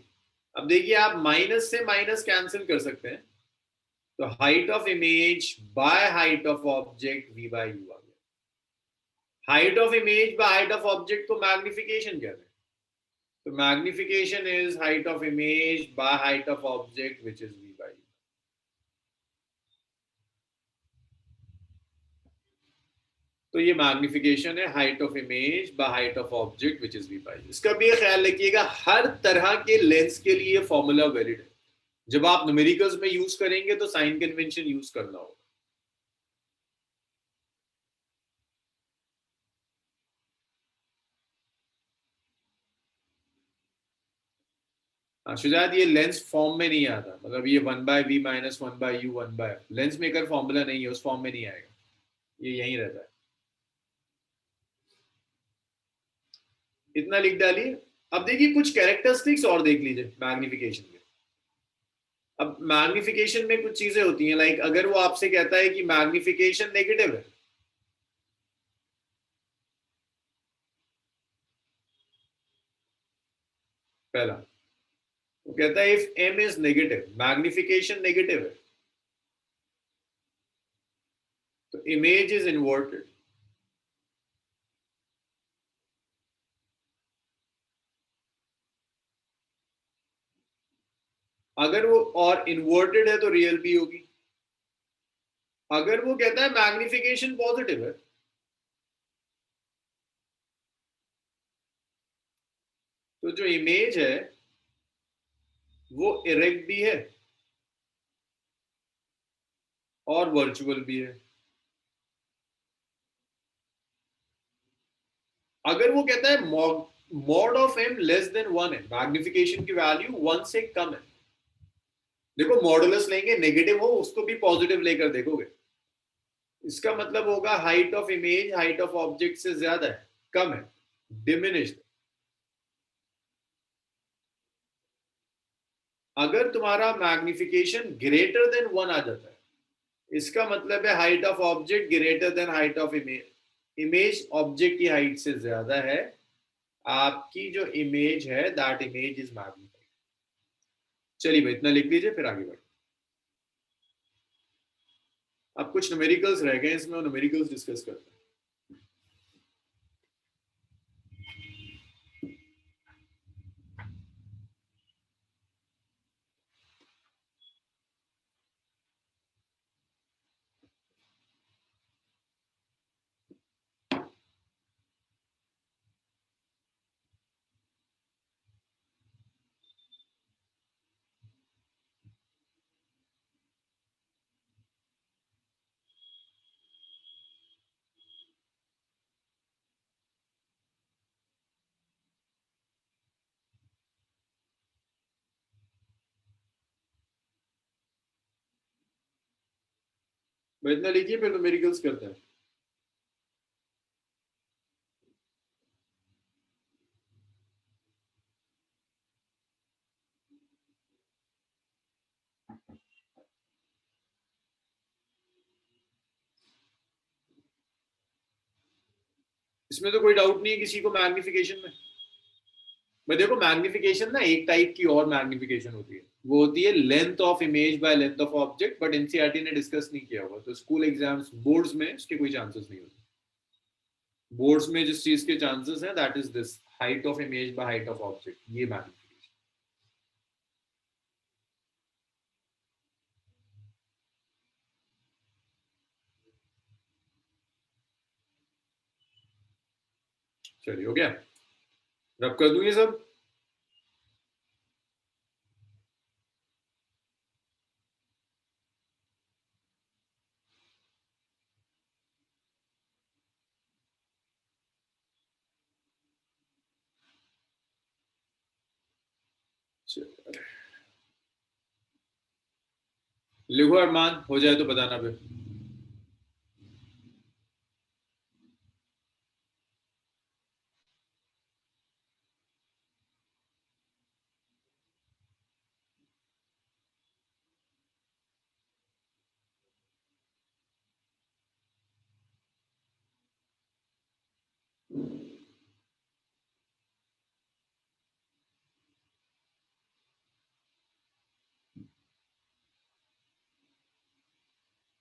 Speaker 1: अब देखिए, आप माइनस से माइनस कैंसिल कर सकते हैं, तो height of image by height of object v by U आ गया। Height of image by height of object को मैग्निफिकेशन कहते हैं, तो magnification is height of image by height of object which is v by U. तो ये magnification है height of image by height of object which is v by U. इसका भी ख्याल रखिएगा, हर तरह के लेंस के लिए फॉर्मूला वैलिड है। जब आप न्यूमेरिकल्स में यूज करेंगे तो साइन कन्वेंशन यूज करना होगा। शुजात, ये लेंस फॉर्म में नहीं आता, मतलब ये 1/v - 1/u 1/, lens maker formula नहीं है, उस फॉर्म में नहीं आएगा, ये यहीं रहता है। इतना लिख डालिए। अब देखिए कुछ कैरेक्टरिस्टिक्स और देख लीजिए मैग्निफिकेशन के। अब मैग्निफिकेशन में कुछ चीजें होती हैं, लाइक अगर वो आपसे कहता है कि मैग्निफिकेशन नेगेटिव है, पहला वो कहता है if m is negative, magnification negative है, तो इमेज इज इन्वर्टेड। अगर वो और इन्वर्टेड है तो रियल भी होगी। अगर वो कहता है मैग्निफिकेशन पॉजिटिव है, तो जो इमेज है वो इरेक्ट भी है और वर्चुअल भी है। अगर वो कहता है mod of M less than 1 है, मैग्निफिकेशन की वैल्यू 1 से कम है, देखो मॉडुलस लेंगे नेगेटिव हो उसको भी पॉजिटिव लेकर देखोगे, इसका मतलब होगा height of image height of object से ज्यादा है, कम है, डिमिनिश्ड। अगर तुम्हारा मैग्निफिकेशन ग्रेटर देन 1 आ जाता है, इसका मतलब है height of object greater than height of image, image object की हाइट से ज्यादा है, आपकी जो इमेज है दैट इमेज इज मैग्निफाइड। चलिए भाई, इतना लिख लीजिए फिर आगे बढ़। अब कुछ न्यूमेरिकल्स रह गए, इसमें न्यूमेरिकल्स डिस्कस करते हैं। भाई इतना लिखिए फिर न्यूमेरिकल्स करते हैं। इसमें तो कोई डाउट नहीं है किसी को मैग्निफिकेशन में। मैं देखो, मैग्निफिकेशन ना एक टाइप की और मैग्निफिकेशन होती है, वो होती है length of image by length of object, but NCERT ने डिस्कस नहीं किया हुआ, तो स्कूल एग्जाम्स बोर्ड्स में इसके कोई चांसेस नहीं होते। बोर्ड्स में जिस चीज के चांसेस है that is this, height of image by height of object, ये मैग्निफिकेशन। चलिए हो गया, रब कर दूं ये सब। लिखो अरमान, हो जाए तो बताना फिर।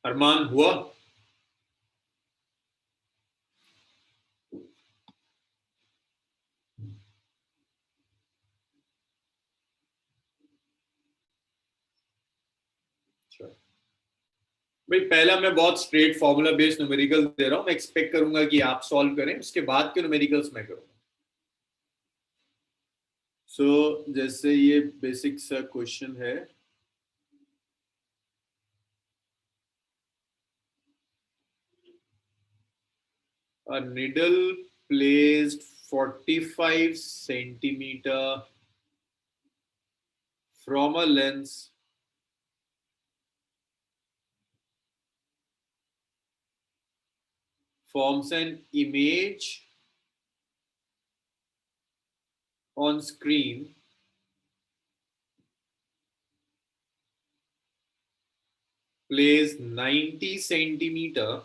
Speaker 1: अरमान हुआ? भाई पहला मैं बहुत स्ट्रेट फॉर्मूला बेस्ड न्यूमेरिकल दे रहा हूं, मैं एक्सपेक्ट करूंगा कि आप सॉल्व करें, उसके बाद के न्यूमेरिकल्स मैं करूंगा। जैसे ये बेसिक सा क्वेश्चन है, a needle placed 45 centimeter from a lens forms an image on screen placed 90 centimeter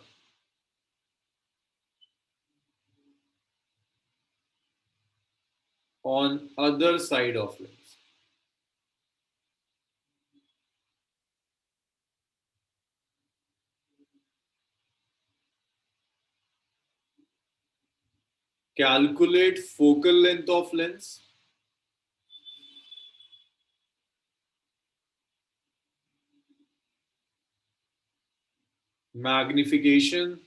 Speaker 1: on other side of lens. Calculate focal length of lens, magnification,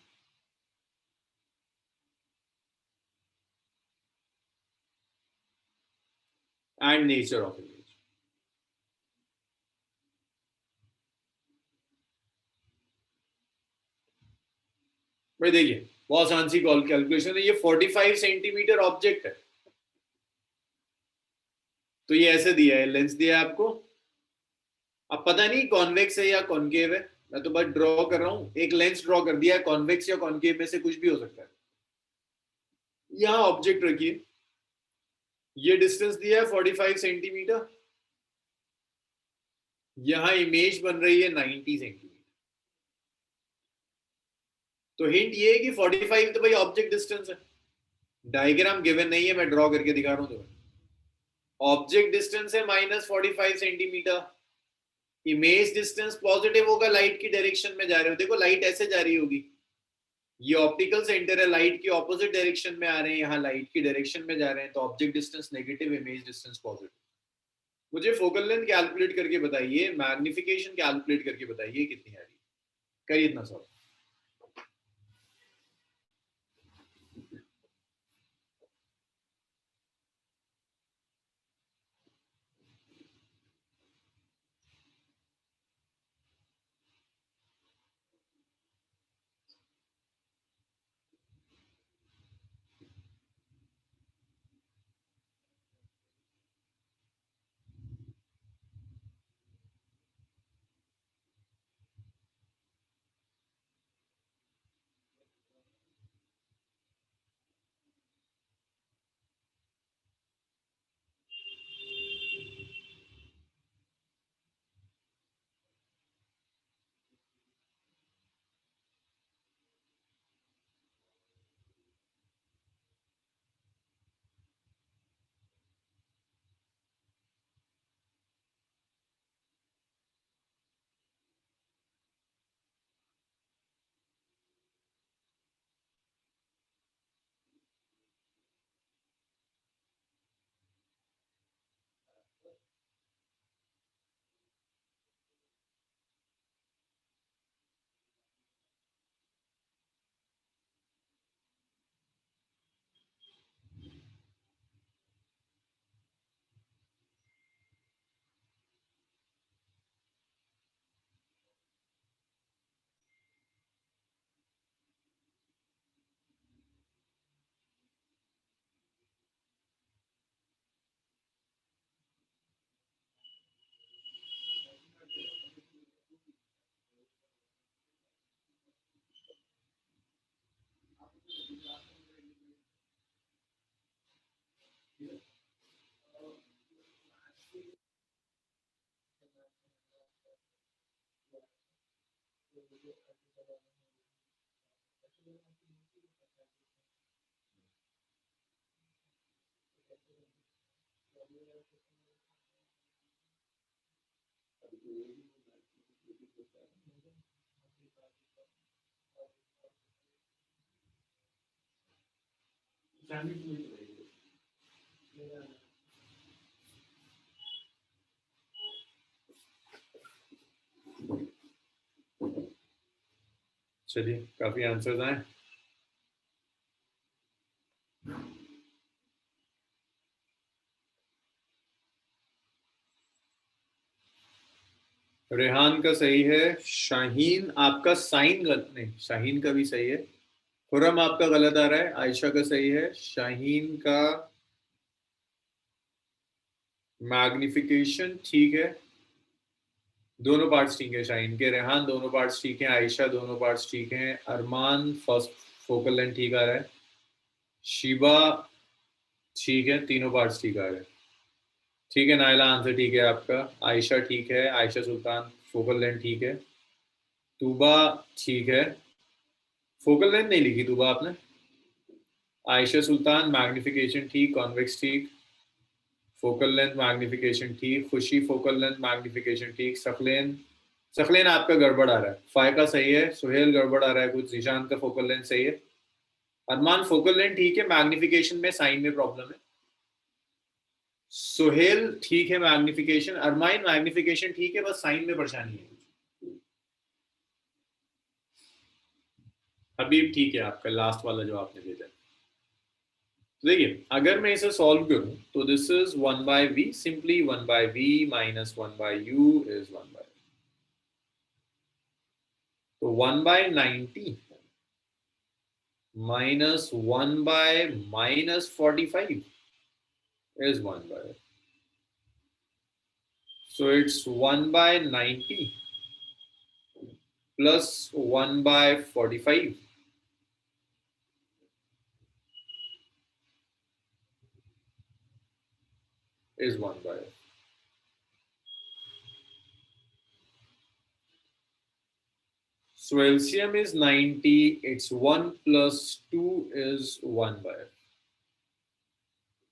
Speaker 1: and nature of image. भाई देखिए बहुत आसान सी calculation है, ये 45 centimetre object है, तो ये ऐसे दिया है, लेंस दिया है आपको। अब पता नहीं कॉन्वेक्स है या कॉन्केव है, मैं तो बस ड्रॉ कर रहा हूं, एक लेंस ड्रॉ कर दिया है, कॉन्वेक्स या कॉन्केव में से कुछ भी हो सकता है। यहां ऑब्जेक्ट रखिए, ये डिस्टेंस दिया है 45 सेंटीमीटर, यहां इमेज बन रही है 90 सेंटीमीटर। तो हिंट ये है कि 45 तो भाई ऑब्जेक्ट डिस्टेंस है, डायग्राम गिवन नहीं है, मैं ड्रॉ करके दिखा रहा हूं तुम्हें। ऑब्जेक्ट डिस्टेंस है -45 सेंटीमीटर, इमेज डिस्टेंस पॉजिटिव होगा, लाइट की डायरेक्शन में जा रहे हो, देखो लाइट ऐसे जा रही होगी, ये ऑप्टिकल सेंटर है, लाइट की ऑपोजिट डायरेक्शन में आ रहे हैं, यहाँ लाइट की डायरेक्शन में जा रहे हैं, तो object distance negative, image distance positive. मुझे फोकल लेंथ कैलकुलेट करके बताइए, मैग्निफिकेशन कैलकुलेट करके बताइए कितनी आ रही है, करिए इतना सब। चलिए, काफी आंसर्स आए। रेहान का सही है, शाहीन आपका साइन गलत, नहीं शाहीन का भी सही है, खुरम आपका गलत आ रहा है, आयशा का सही है, शाहीन का मैग्निफिकेशन ठीक है, दोनों पार्ट्स ठीक है शाहीन के, रेहान दोनों पार्ट्स ठीक है, आयशा दोनों पार्ट्स ठीक हैं, अरमान फर्स्ट फोकल लेंथ ठीक आ रहा है, शिबा ठीक है, तीनों पार्ट्स ठीक आ रहे हैं। ठीक है नायला, आंसर ठीक है आपका, आयशा ठीक है, आयशा सुल्तान फोकल लेंथ ठीक है, तूबा ठीक है, फोकल लेंथ नहीं लिखी तूबा आपने, आयशा सुल्तान मैग्निफिकेशन ठीक, कॉन्वेक्स ठीक, फोकल लेंथ मैग्निफिकेशन ठीक, खुशी फोकल लेंथ मैग्निफिकेशन ठीक, सखलेन सखलेन आपका गड़बड़ आ रहा है, फायका सही है, सुहेल गड़बड़ आ रहा है कुछ, जीशान का फोकल लेंथ सही है, अरमान फोकल लेंथ ठीक है, मैग्निफिकेशन में साइन में प्रॉब्लम है, सुहेल ठीक है मैग्निफिकेशन, अरमाइन मैग्निफिकेशन ठीक है, बस साइन में परेशानी है। हबीब ठीक है आपका लास्ट वाला जो आपने भेजा। तो देखिए अगर मैं इसे सॉल्व करूं तो this is 1/v, simply 1/v minus 1/u is 1/, तो 1/90 minus 1/-45 is 1/, so it's 1/90 plus 1/45 is 1/. So LCM is 90, it's 1 plus 2 is 1/.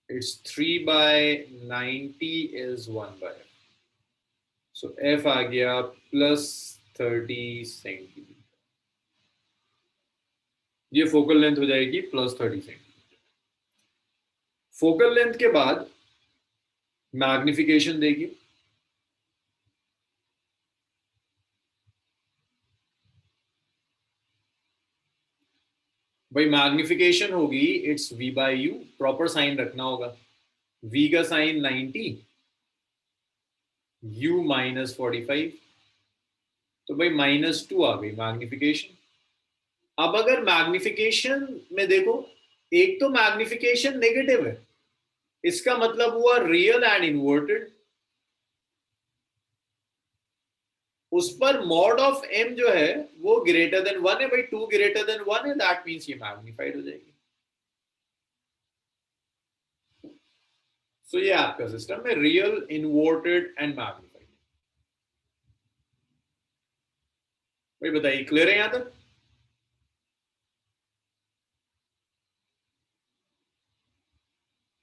Speaker 1: It's 3/90 is 1/. So F आ गया plus 30 सेंटीमीटर, ये फोकल लेंथ हो जाएगी plus 30 सेंटीमीटर। फोकल लेंथ के बाद magnification देखिए, भाई magnification होगी इट्स v/u, प्रॉपर साइन रखना होगा, v का साइन 90, u -45, तो भाई -2 आ गई मैग्निफिकेशन। अब अगर मैग्निफिकेशन में देखो, एक तो मैग्निफिकेशन नेगेटिव है, इसका मतलब हुआ रियल एंड इन्वर्टेड, उस पर मॉड ऑफ m जो है वो ग्रेटर देन 1 है, भाई 2 ग्रेटर देन 1 है, दैट मींस ये मैग्नीफाइड हो जाएगी। सो ये आपका सिस्टम है रियल, इन्वर्टेड एंड मैग्नीफाइड। भाई बताइए क्लियर है यहां तक?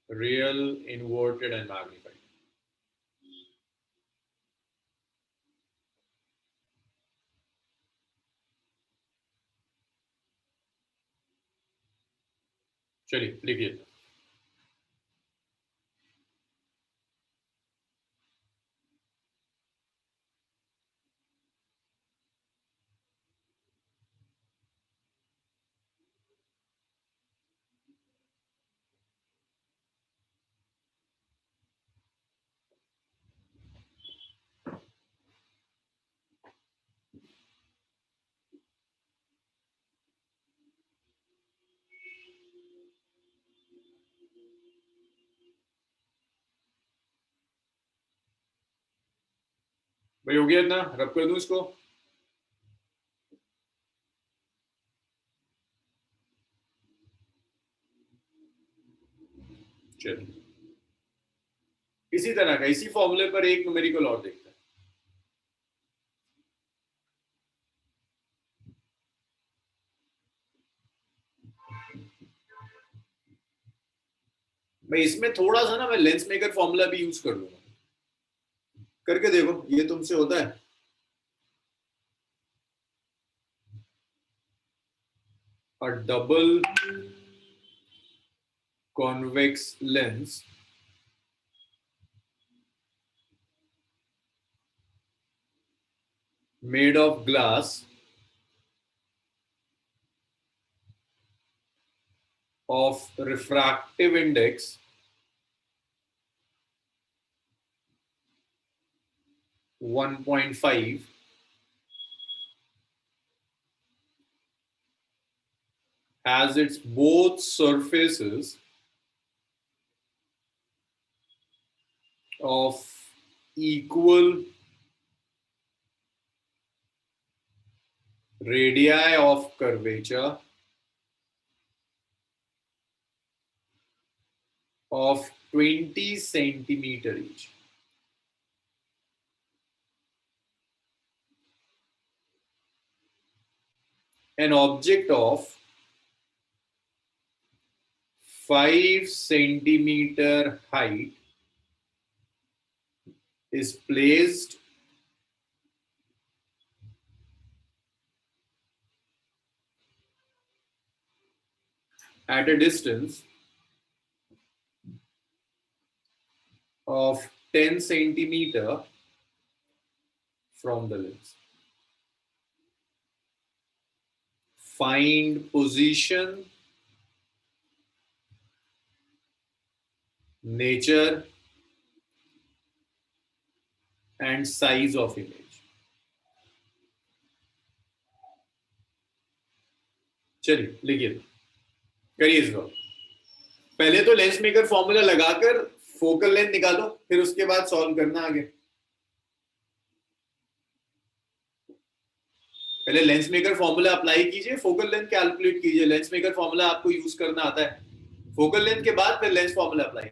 Speaker 1: Real, inverted and magnified. चलिए लिखिए। भाई हो गया इतना, रब कर दूं इसको? चलिए इसी तरह का, इसी फॉर्मूले पर एक न्यूमेरिकल और देखते हैं। मैं इसमें थोड़ा सा ना मैं लेंस मेकर फॉर्मूला भी यूज कर लूंगा, करके देखो ये तुमसे होता है। A double convex lens made of glass of refractive index 1.5 has its both surfaces of equal radii of curvature of 20 centimeter each. An object of 5 centimeter height is placed at a distance of 10 centimeter from the lens. Find position, nature and size of image. चलिए लिखिए, करिए इस बार। पहले तो lens maker formula लगाकर focal length निकालो, फिर उसके बाद सॉल्व करना आगे। पहले लेंस मेकर फॉर्मूला अप्लाई कीजिए, फोकल लेंथ कैलकुलेट कीजिए। लेंस मेकर फॉर्मूला आपको यूज करना आता है, फोकल लेंथ के बाद फिर लेंस फॉर्मूला अप्लाई।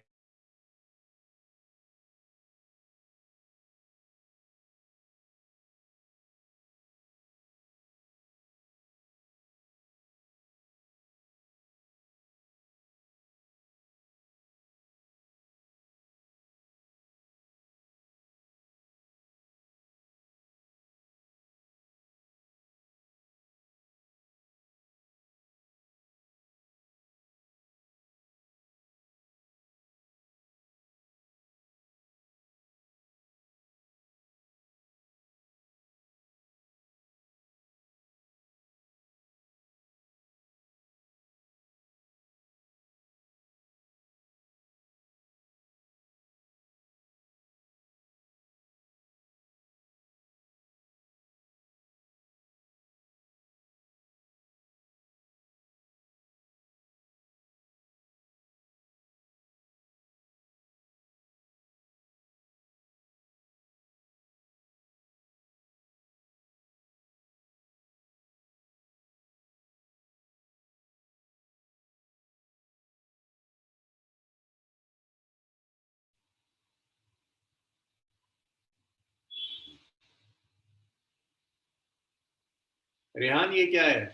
Speaker 1: रेहान ये क्या है?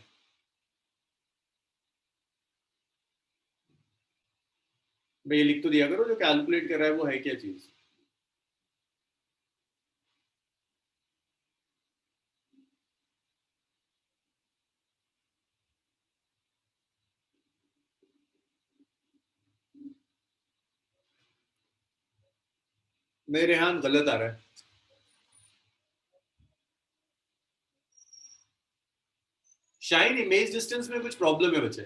Speaker 1: भाई ये लिख तो दिया करो, जो कैलकुलेट कर रहा है वो है क्या चीज। नहीं रेहान गलत आ रहा है। शाइन इमेज डिस्टेंस में कुछ प्रॉब्लम है बच्चे।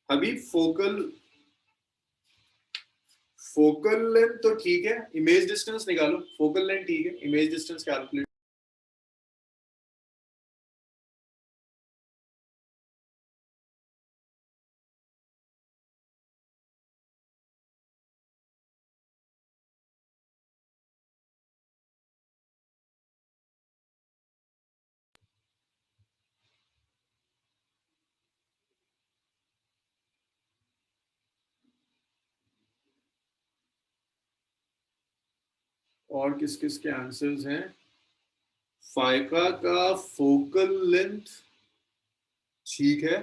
Speaker 1: अभी फोकल फोकल लेंथ तो ठीक है, इमेज डिस्टेंस निकालो। फोकल लेंथ ठीक है, इमेज डिस्टेंस कैलकुलेट। और किस किस के आंसर्स हैं? फाइका का फोकल लेंथ ठीक है,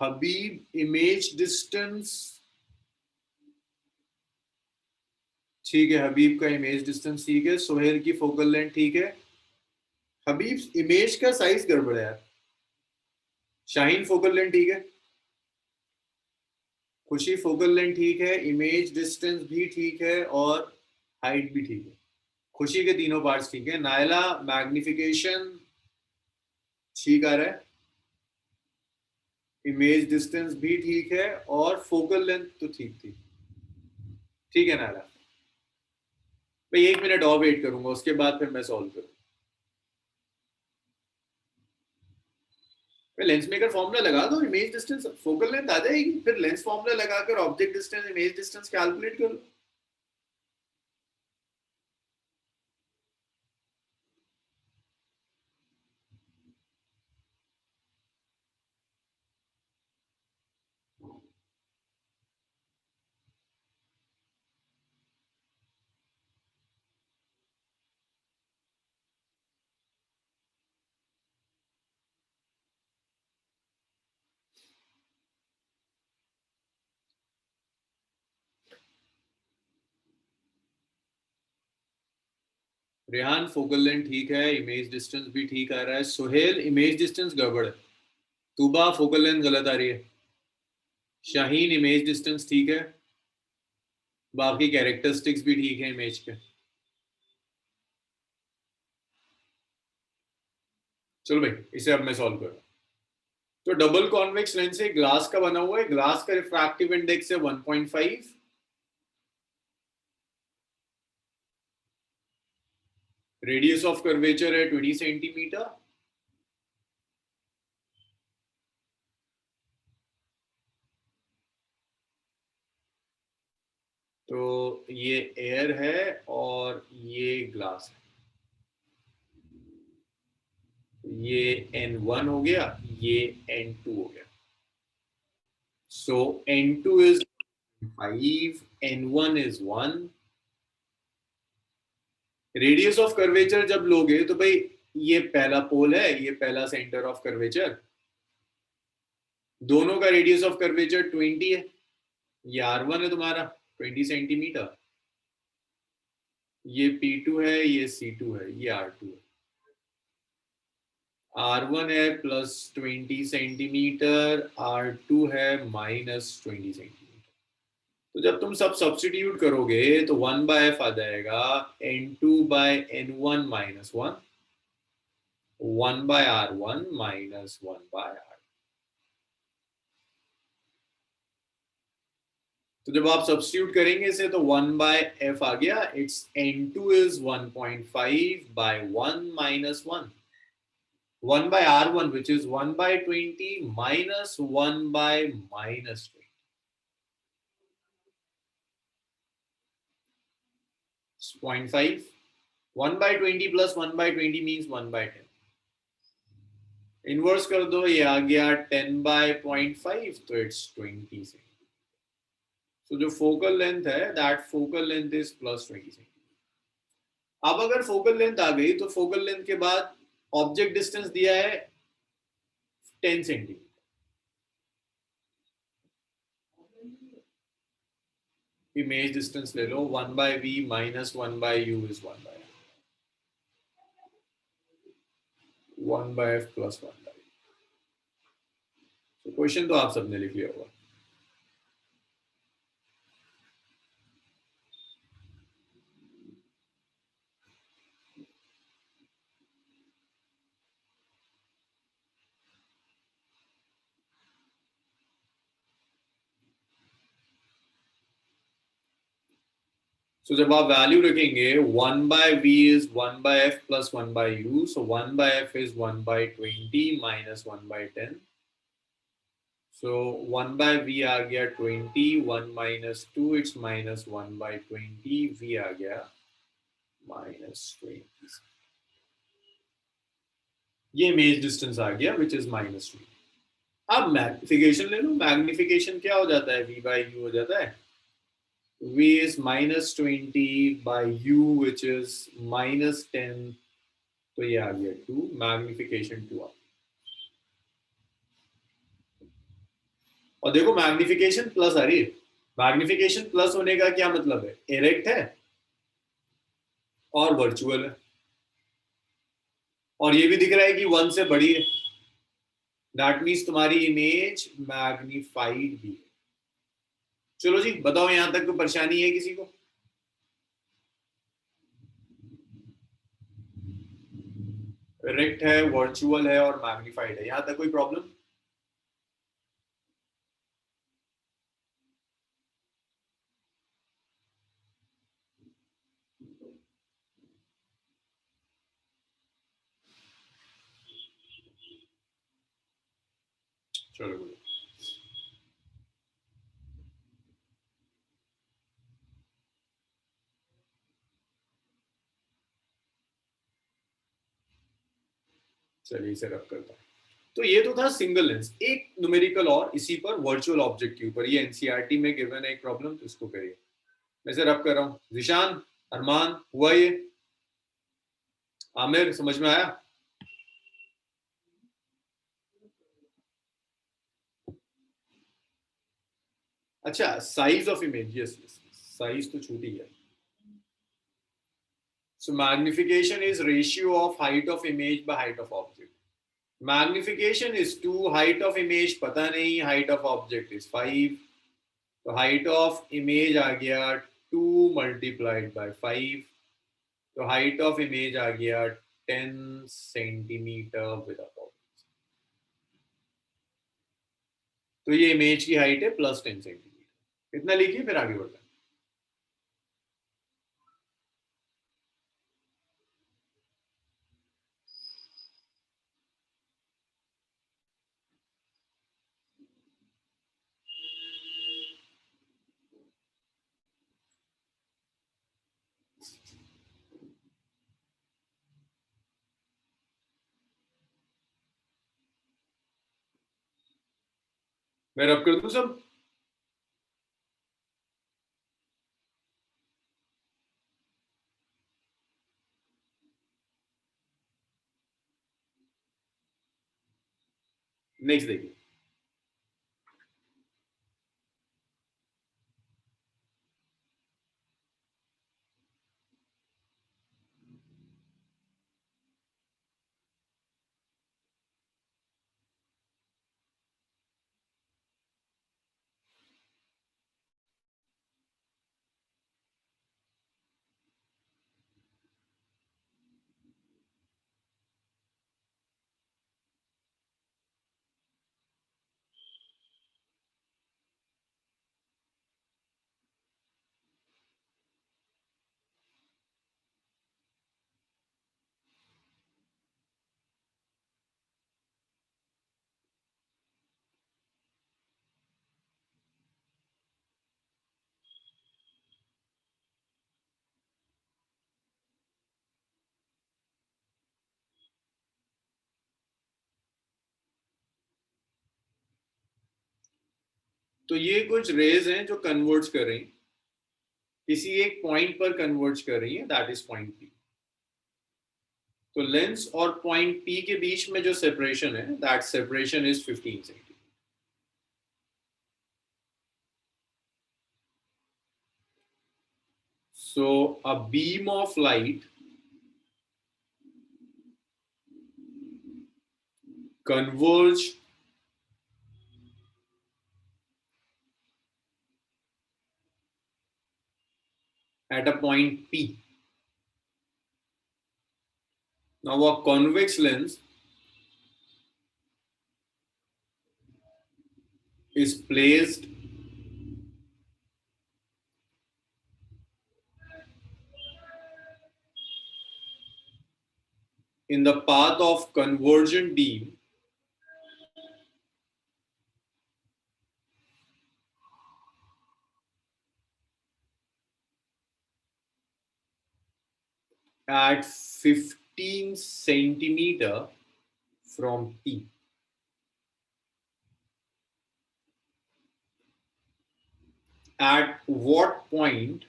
Speaker 1: हबीब इमेज डिस्टेंस ठीक है, हबीब का इमेज डिस्टेंस ठीक है, सोहेल की फोकल लेंथ ठीक है, हबीब इमेज का साइज गड़बड़ है यार। शाहीन फोकल लेंथ ठीक है, खुशी फोकल लेंथ ठीक है, इमेज डिस्टेंस भी ठीक है और हाइट भी ठीक है। खुशी के तीनों पार्ट्स ठीक है। नायला मैग्निफिकेशन ठीक आ रहा है, इमेज डिस्टेंस भी ठीक है और फोकल लेंथ तो ठीक थी। ठीक है नायला, मैं 1 मिनट और वेट करूंगा, उसके बाद फिर मैं सॉल्व करूँ। लेंस मेकर फॉर्मूला लगा दो, इमेज डिस्टेंस फोकल लेंथ आ जाएगी, फिर लेंस फॉर्मूला लगाकर object distance image distance calculate करो। रेहान फोकल लेंथ ठीक है, इमेज डिस्टेंस भी ठीक आ रहा है। सोहेल इमेज डिस्टेंस गड़बड़ है। तूबा फोकल लेंथ गलत आ रही है। शाहीन इमेज डिस्टेंस ठीक है, बाकी कैरेक्टरिस्टिक्स भी ठीक है इमेज के। चलो भाई इसे अब मैं सॉल्व करूँ। तो डबल कॉन्वेक्स लेंस है, ग्लास का बना हुआ है, ग्लास का रिफ्रैक्टिव इंडेक्स है 1.5, रेडियस ऑफ कर्वेचर है 20 सेंटीमीटर, तो ये एयर है और ये ग्लास है। ये N1 हो गया, ये N2 हो गया। सो N2 is 5, N1 is 1। Radius of curvature जब लोगे तो भाई ये पहला पोल है, ये पहला सेंटर ऑफ कर्वेचर, दोनों का रेडियस ऑफ कर्वेचर 20 है। ये R1 है तुम्हारा 20 सेंटीमीटर, ये P2 है, ये C2 है, ये R2 है। R1 है +20 सेंटीमीटर, R2 है -20 सेंटीमीटर। तो जब तुम सब सब्सटीट्यूट करोगे तो 1/f आ जाएगा N2/N1 - 1, 1/R1 - 1/R। तो जब आप सब्सटीट्यूट करेंगे इसे तो 1/f आ गया, it's N2 is 1.5/1 - 1, 1/R1 which is 1/20 minus 1/-20. 0.5, 1/20 plus 1/20 means 1/10। Inverse कर दो, ये आ गया 10/0.5, तो इट्स 20 से। तो जो फोकल लेंथ है that focal length is +20 centimetre. अब अगर फोकल लेंथ आ गई तो फोकल लेंथ के बाद ऑब्जेक्ट डिस्टेंस दिया है 10 सेंटीमीटर। इमेज डिस्टेंस ले लो, 1/v - 1/u is 1/f + 1/u। तो क्वेश्चन तो आप सबने लिख लिया होगा। So जब आप वैल्यू रखेंगे 1/v is 1/f plus 1/u, so 1/f is 1/20 minus 1/10, so 1/v आ गया 20, 1 minus 2 it's -1/20, v आ गया -20। ये इमेज डिस्टेंस आ गया which is -20। अब मैग्निफिकेशन ले लो, मैग्निफिकेशन क्या हो जाता है, v/u हो जाता है, v is -20 by u which is -10 तो ये आ गया 2, मैग्निफिकेशन 2 और देखो मैग्निफिकेशन प्लस आ रही है। मैग्निफिकेशन प्लस होने का क्या मतलब है? इरेक्ट है और वर्चुअल है, और ये भी दिख रहा है कि 1 से बड़ी है। दैट मीन्स तुम्हारी इमेज मैग्निफाइड भी है। चलो जी बताओ, यहां तक कोई परेशानी है किसी को? इरेक्ट है, वर्चुअल है और मैग्निफाइड है, यहां तक कोई प्रॉब्लम? चलो बोलो। चलिए इसे रख करता हूं। तो ये तो था सिंगल लेंस। एक न्यूमेरिकल और इसी पर वर्चुअल ऑब्जेक्ट के ऊपर, ये एनसीईआरटी में गिवन है एक प्रॉब्लम, तो इसको करिए। मैं इसे रब कर रहा हूँ। जिशान, अरमान, हुआ ये? आमिर, समझ में आया? अच्छा, size of image, yes yes, size तो छोटी है। So magnification is ratio of height of image by height of object. Magnification is 2, height of image पता नहीं, हाइट ऑफ ऑब्जेक्ट इज 5। तो हाइट ऑफ इमेज आ गया 2 मल्टीप्लाइड बाय 5। तो height of image आ गया 10 centimetre with a point. तो ये image की height है +10 सेंटीमीटर। इतना लिखिए, फिर आगे बढ़ते हैं। मैं रब कर दूं सब? नेक्स्ट देखिए। तो ये कुछ रेज हैं जो कन्वर्ट्स कर रही हैं, किसी एक पॉइंट पर कन्वर्ट्स कर रही है, दैट इज पॉइंट पी। तो लेंस और पॉइंट पी के बीच में जो सेपरेशन है, that separation is 15 centimetre. So a beam of light converge at a point P. Now a convex lens is placed in the path of convergent beam at 15 centimeter from P. At what point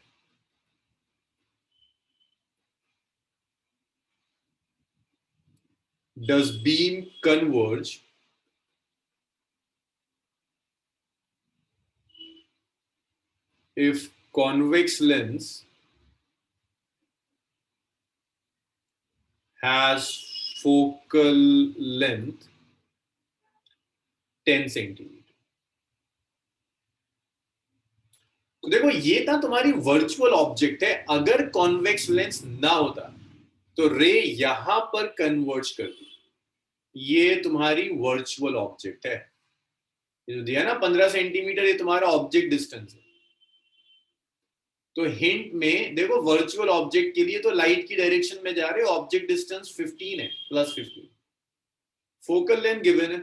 Speaker 1: does beam converge if convex lens has focal length 10 centimetre. तो देखो ये था तुम्हारी virtual object है। अगर convex lens ना होता तो रे यहां पर कन्वर्ज करती। ये तुम्हारी वर्चुअल ऑब्जेक्ट है। ये जो दिया ना 15 सेंटीमीटर, ये तुम्हारा ऑब्जेक्ट डिस्टेंस है। तो हिंट में देखो वर्चुअल ऑब्जेक्ट के लिए तो लाइट की डायरेक्शन में जा रहे हो, ऑब्जेक्ट डिस्टेंस 15 है, +15। फोकल लेंथ गिवन है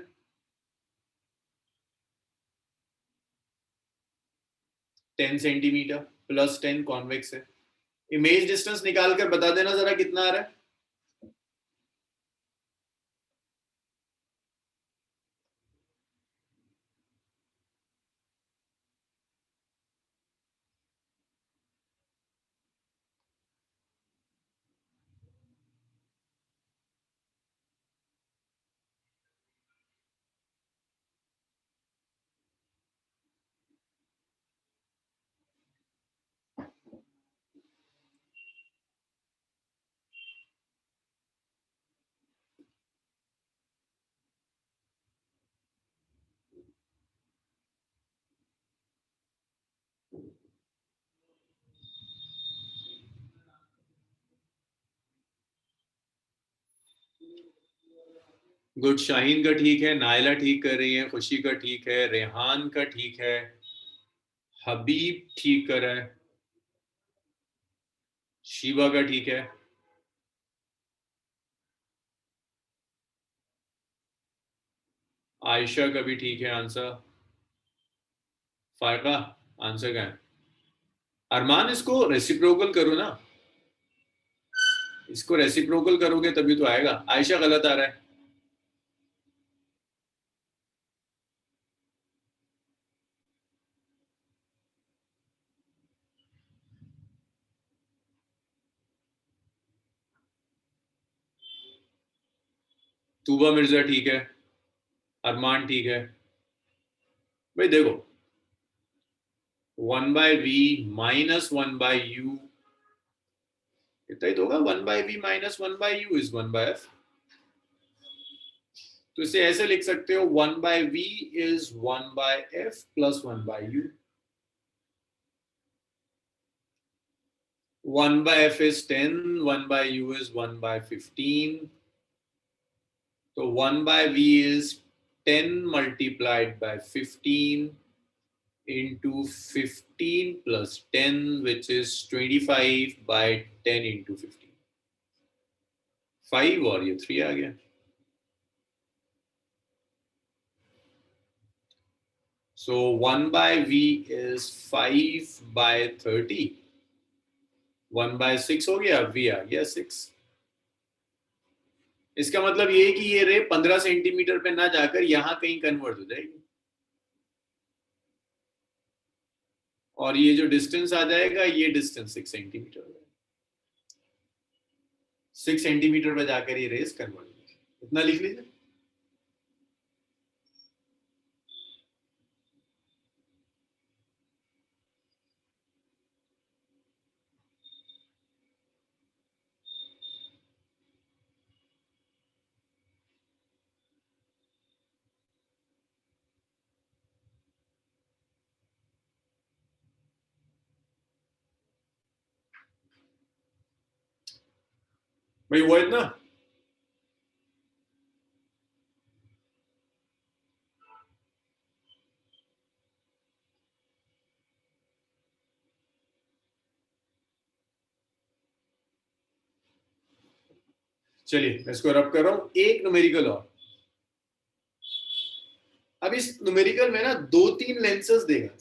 Speaker 1: 10 सेंटीमीटर, +10 कॉन्वेक्स है। इमेज डिस्टेंस निकाल कर बता देना जरा कितना आ रहा है। गुड, शाहीन का ठीक है, नायला ठीक कर रही है, खुशी का ठीक है, रेहान का ठीक है, हबीब ठीक कर रहा है, शीबा का ठीक है, आयशा का भी ठीक है आंसर। फायका आंसर क्या है? अरमान इसको रेसिप्रोकल करो ना, इसको रेसिप्रोकल करोगे तभी तो आएगा। आयशा गलत आ रहा है। तूबा मिर्जा ठीक है, अरमान ठीक है। भाई देखो 1/v - 1/u इतना ही तो होगा। 1/v - 1/u is 1/f। तो इसे ऐसे लिख सकते हो 1/v is 1/f +1/u। 1/f is 10, 1/u is 1/15. So 1/v is 10 multiplied by 15 into 15 plus 10, which is 25 by 10 into 15। 5 और ये 3 आ गया। So 1/v is 5/30। 1/6 हो गया, v आ गया 6। इसका मतलब ये है कि ये रे 15 सेंटीमीटर पे ना जाकर यहां कहीं कन्वर्ट हो जाएगी, और ये जो डिस्टेंस आ जाएगा ये डिस्टेंस 6 सेंटीमीटर है। 6 सेंटीमीटर पे जाकर ये रेस कन्वर्ट होगी। इतना लिख लीजिए। भाई वो इतना। चलिए मैं इसको रब कर रहा हूं। एक न्यूमेरिकल और। अब इस न्यूमेरिकल में ना 2-3 लेंसेज देगा।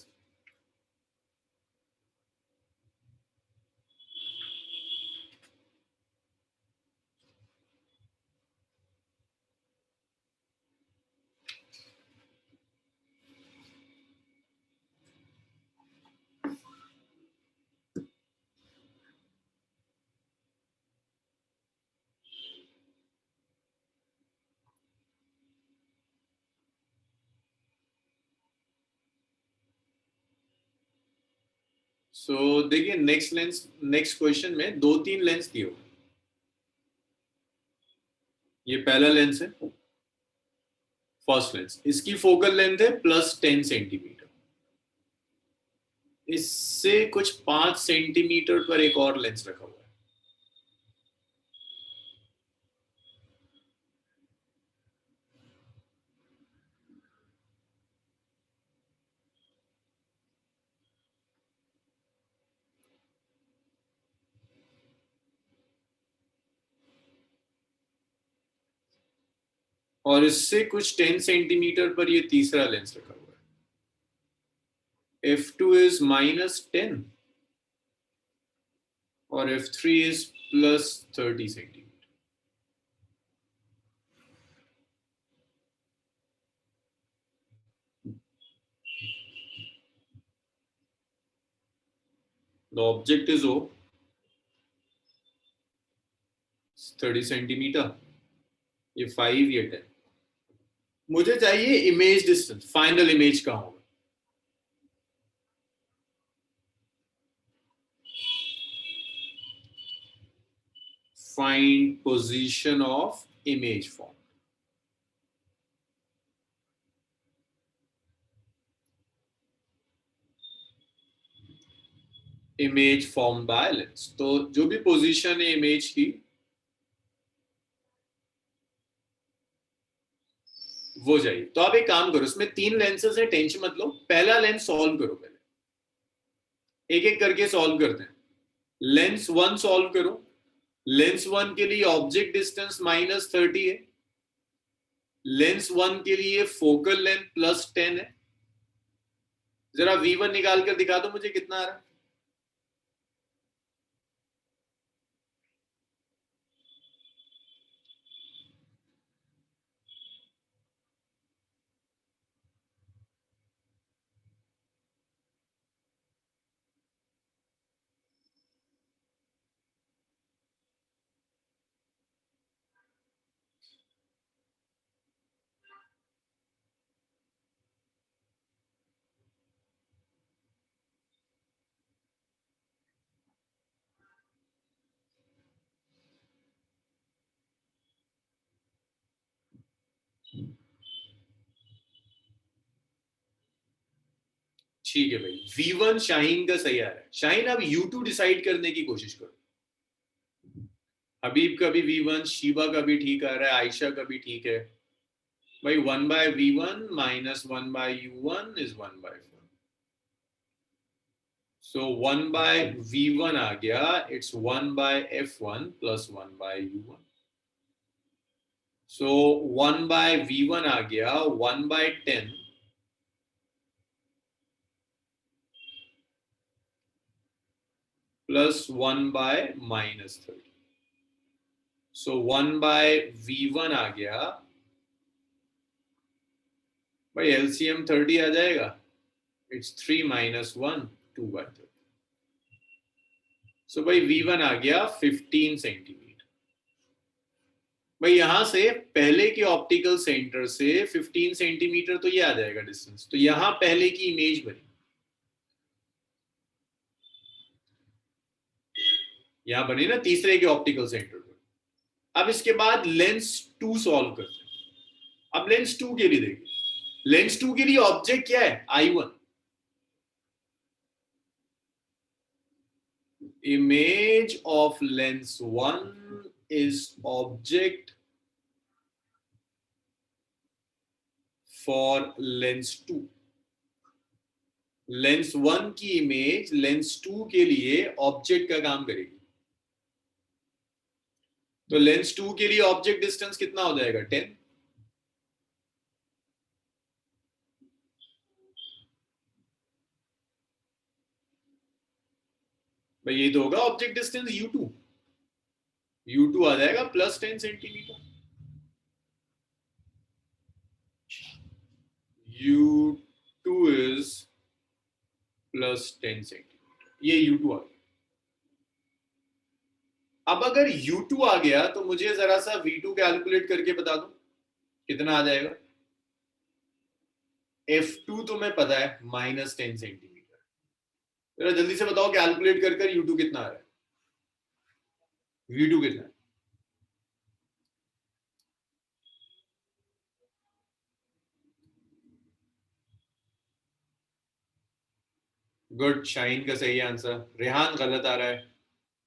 Speaker 1: सो देखिए नेक्स्ट क्वेश्चन में 2-3 लेंस दिए हुए। ये पहला लेंस है, फर्स्ट लेंस, इसकी फोकल लेंथ है +10 सेंटीमीटर। इससे कुछ 5 सेंटीमीटर पर एक और लेंस रखा हुआ है। और इससे कुछ 10 सेंटीमीटर पर ये तीसरा लेंस रखा हुआ है। F2 इज -10 और F3 is +30 centimetre. The object is O, 30 centimetre, ये 5, ये 10। मुझे चाहिए इमेज डिस्टेंस, फाइनल इमेज कहाँ होगा। Find position of image form. Image form by lens, तो जो भी पोजीशन है इमेज की वो चाहिए। तो आप एक काम करो, इसमें 3 लेंसेज है, टेंशन मत लो, पहला लेंस सॉल्व करो, पहले एक एक करके सॉल्व करते हैं। लेंस 1 सॉल्व करो। लेंस 1 के लिए ऑब्जेक्ट डिस्टेंस -30 है, लेंस 1 के लिए फोकल लेंथ +10 है। जरा V1 निकाल कर दिखा दो मुझे कितना आ रहा है। ठीक है भाई, V1 शाहीन का सही आ रहा है। शाहीन, अब U2 डिसाइड करने की कोशिश करो। हबीब का भी V1, शीबा का भी ठीक आ रहा है, आयशा का भी ठीक है भाई। 1/V1 -1/U1 is 1/4। So 1/V1 आ गया, it's 1/F1 + 1/U1। So 1/V1 आ गया 1/10 + 1/-30। सो 1/V1 आ गया भाई, LCM 30 आ जाएगा, इट्स 3 - 1, 2/30। सो भाई V1 आ गया 15 सेंटीमीटर। भाई यहां से पहले के ऑप्टिकल सेंटर से 15 सेंटीमीटर तो ये आ जाएगा डिस्टेंस, तो यहां पहले की इमेज बनी, यहां बनी ना तीसरे के ऑप्टिकल सेंटर पर। अब इसके बाद लेंस 2 सॉल्व करते हैं। अब लेंस 2 के लिए देखिए, लेंस 2 के लिए ऑब्जेक्ट क्या है, I1। Image of lens 1 is object for Lenz 2। Lens 1 की इमेज लेंस 2 के लिए ऑब्जेक्ट का काम करेगी। तो लेंस 2 के लिए ऑब्जेक्ट डिस्टेंस कितना हो जाएगा, 10। भाई ये तो होगा ऑब्जेक्ट डिस्टेंस U2। U2 आ जाएगा +10 सेंटीमीटर। U2 इज +10 सेंटीमीटर, ये U2 आ गया। अब अगर U2 आ गया तो मुझे जरा सा V2 कैलकुलेट करके बता दो कितना आ जाएगा। F2 तो मैं पता है -10 सेंटीमीटर, जरा जल्दी से बताओ, कैलकुलेट कर कर U2 कितना आ रहा है, V2 कितना है? गुड, शाहीन का सही आंसर। रेहान गलत आ रहा है,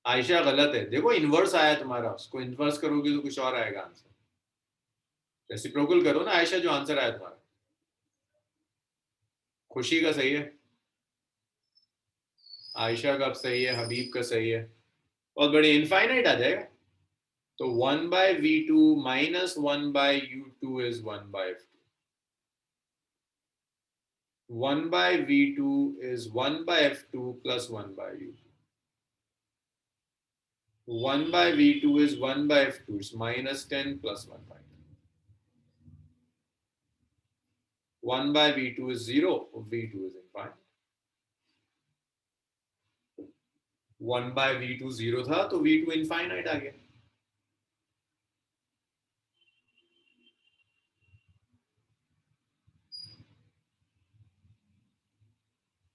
Speaker 1: आयशा गलत है। देखो इनवर्स आया तुम्हारा, उसको इनवर्स करोगे तो कुछ और आएगा आंसर। रेसिप्रोकल करो ना आयशा, जो आंसर आया तुम्हारा। खुशी का सही है, आयशा का सही है, हबीब का सही है। बहुत बड़ी, इनफाइनाइट आ जाएगा। तो 1/V2 minus 1/U2 is 1/F2। 1/V2 is 1/F2 plus 1/U2. 1/V2 is 1/F2. It's minus 10 plus 1/2. 1/V2 is 0. V2 is infinite. 1/V2 0 था तो V2 infinite आ गया।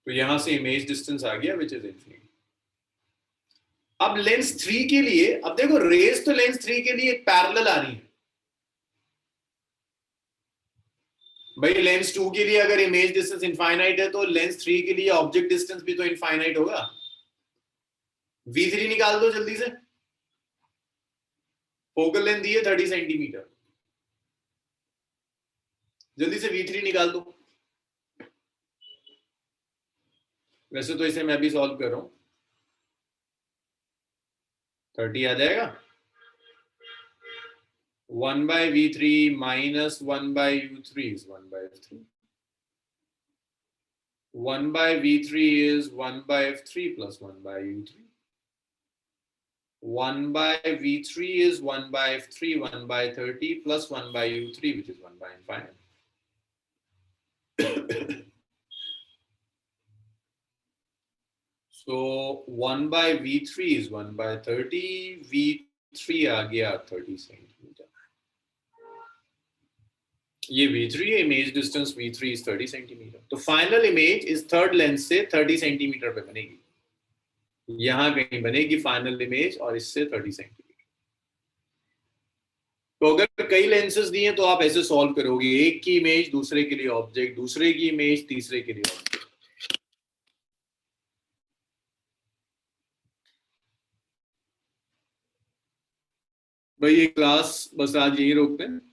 Speaker 1: तो यहां से इमेज डिस्टेंस आ गया विच इज इन्फिनिटी। अब लेंस 3 के लिए, अब देखो रेस तो लेंस 3 के लिए पैरेलल आ रही है भाई। लेंस 2 के लिए अगर इमेज डिस्टेंस इनफाइनाइट है तो लेंस 3 के लिए ऑब्जेक्ट डिस्टेंस भी तो इनफाइनाइट होगा। V3 निकाल दो जल्दी से। फोकल लेंथ दी है 30 सेंटीमीटर, जल्दी से V3 निकाल दो। वैसे तो इसे मैं भी सॉल्व कर रहा हूं, 30 आ जाएगा। 1/V3 minus 1/U3 is 1/F3. 1/V3 is 1/F3 plus 1/U3. 1/V3 is 1/F3, 1/30 plus 1/U3, which is 1/infinite. So 1/V3 is 1/30. V3 आ गया 30 सेंटीमीटर। ये V3 है, image distance V3 is 30 centimetre. तो फाइनल इमेज इस third lens से 30 centimetre पे बनेगी, यहां कहीं बनेगी फाइनल इमेज, और इससे 30 सेंटीमीटर। तो अगर कई लेंसेज दिए तो आप ऐसे सॉल्व करोगे, एक की इमेज दूसरे के लिए ऑब्जेक्ट, दूसरे की इमेज तीसरे के लिए ऑब्जेक्ट। भाई ये क्लास बस आज यही रोकते हैं।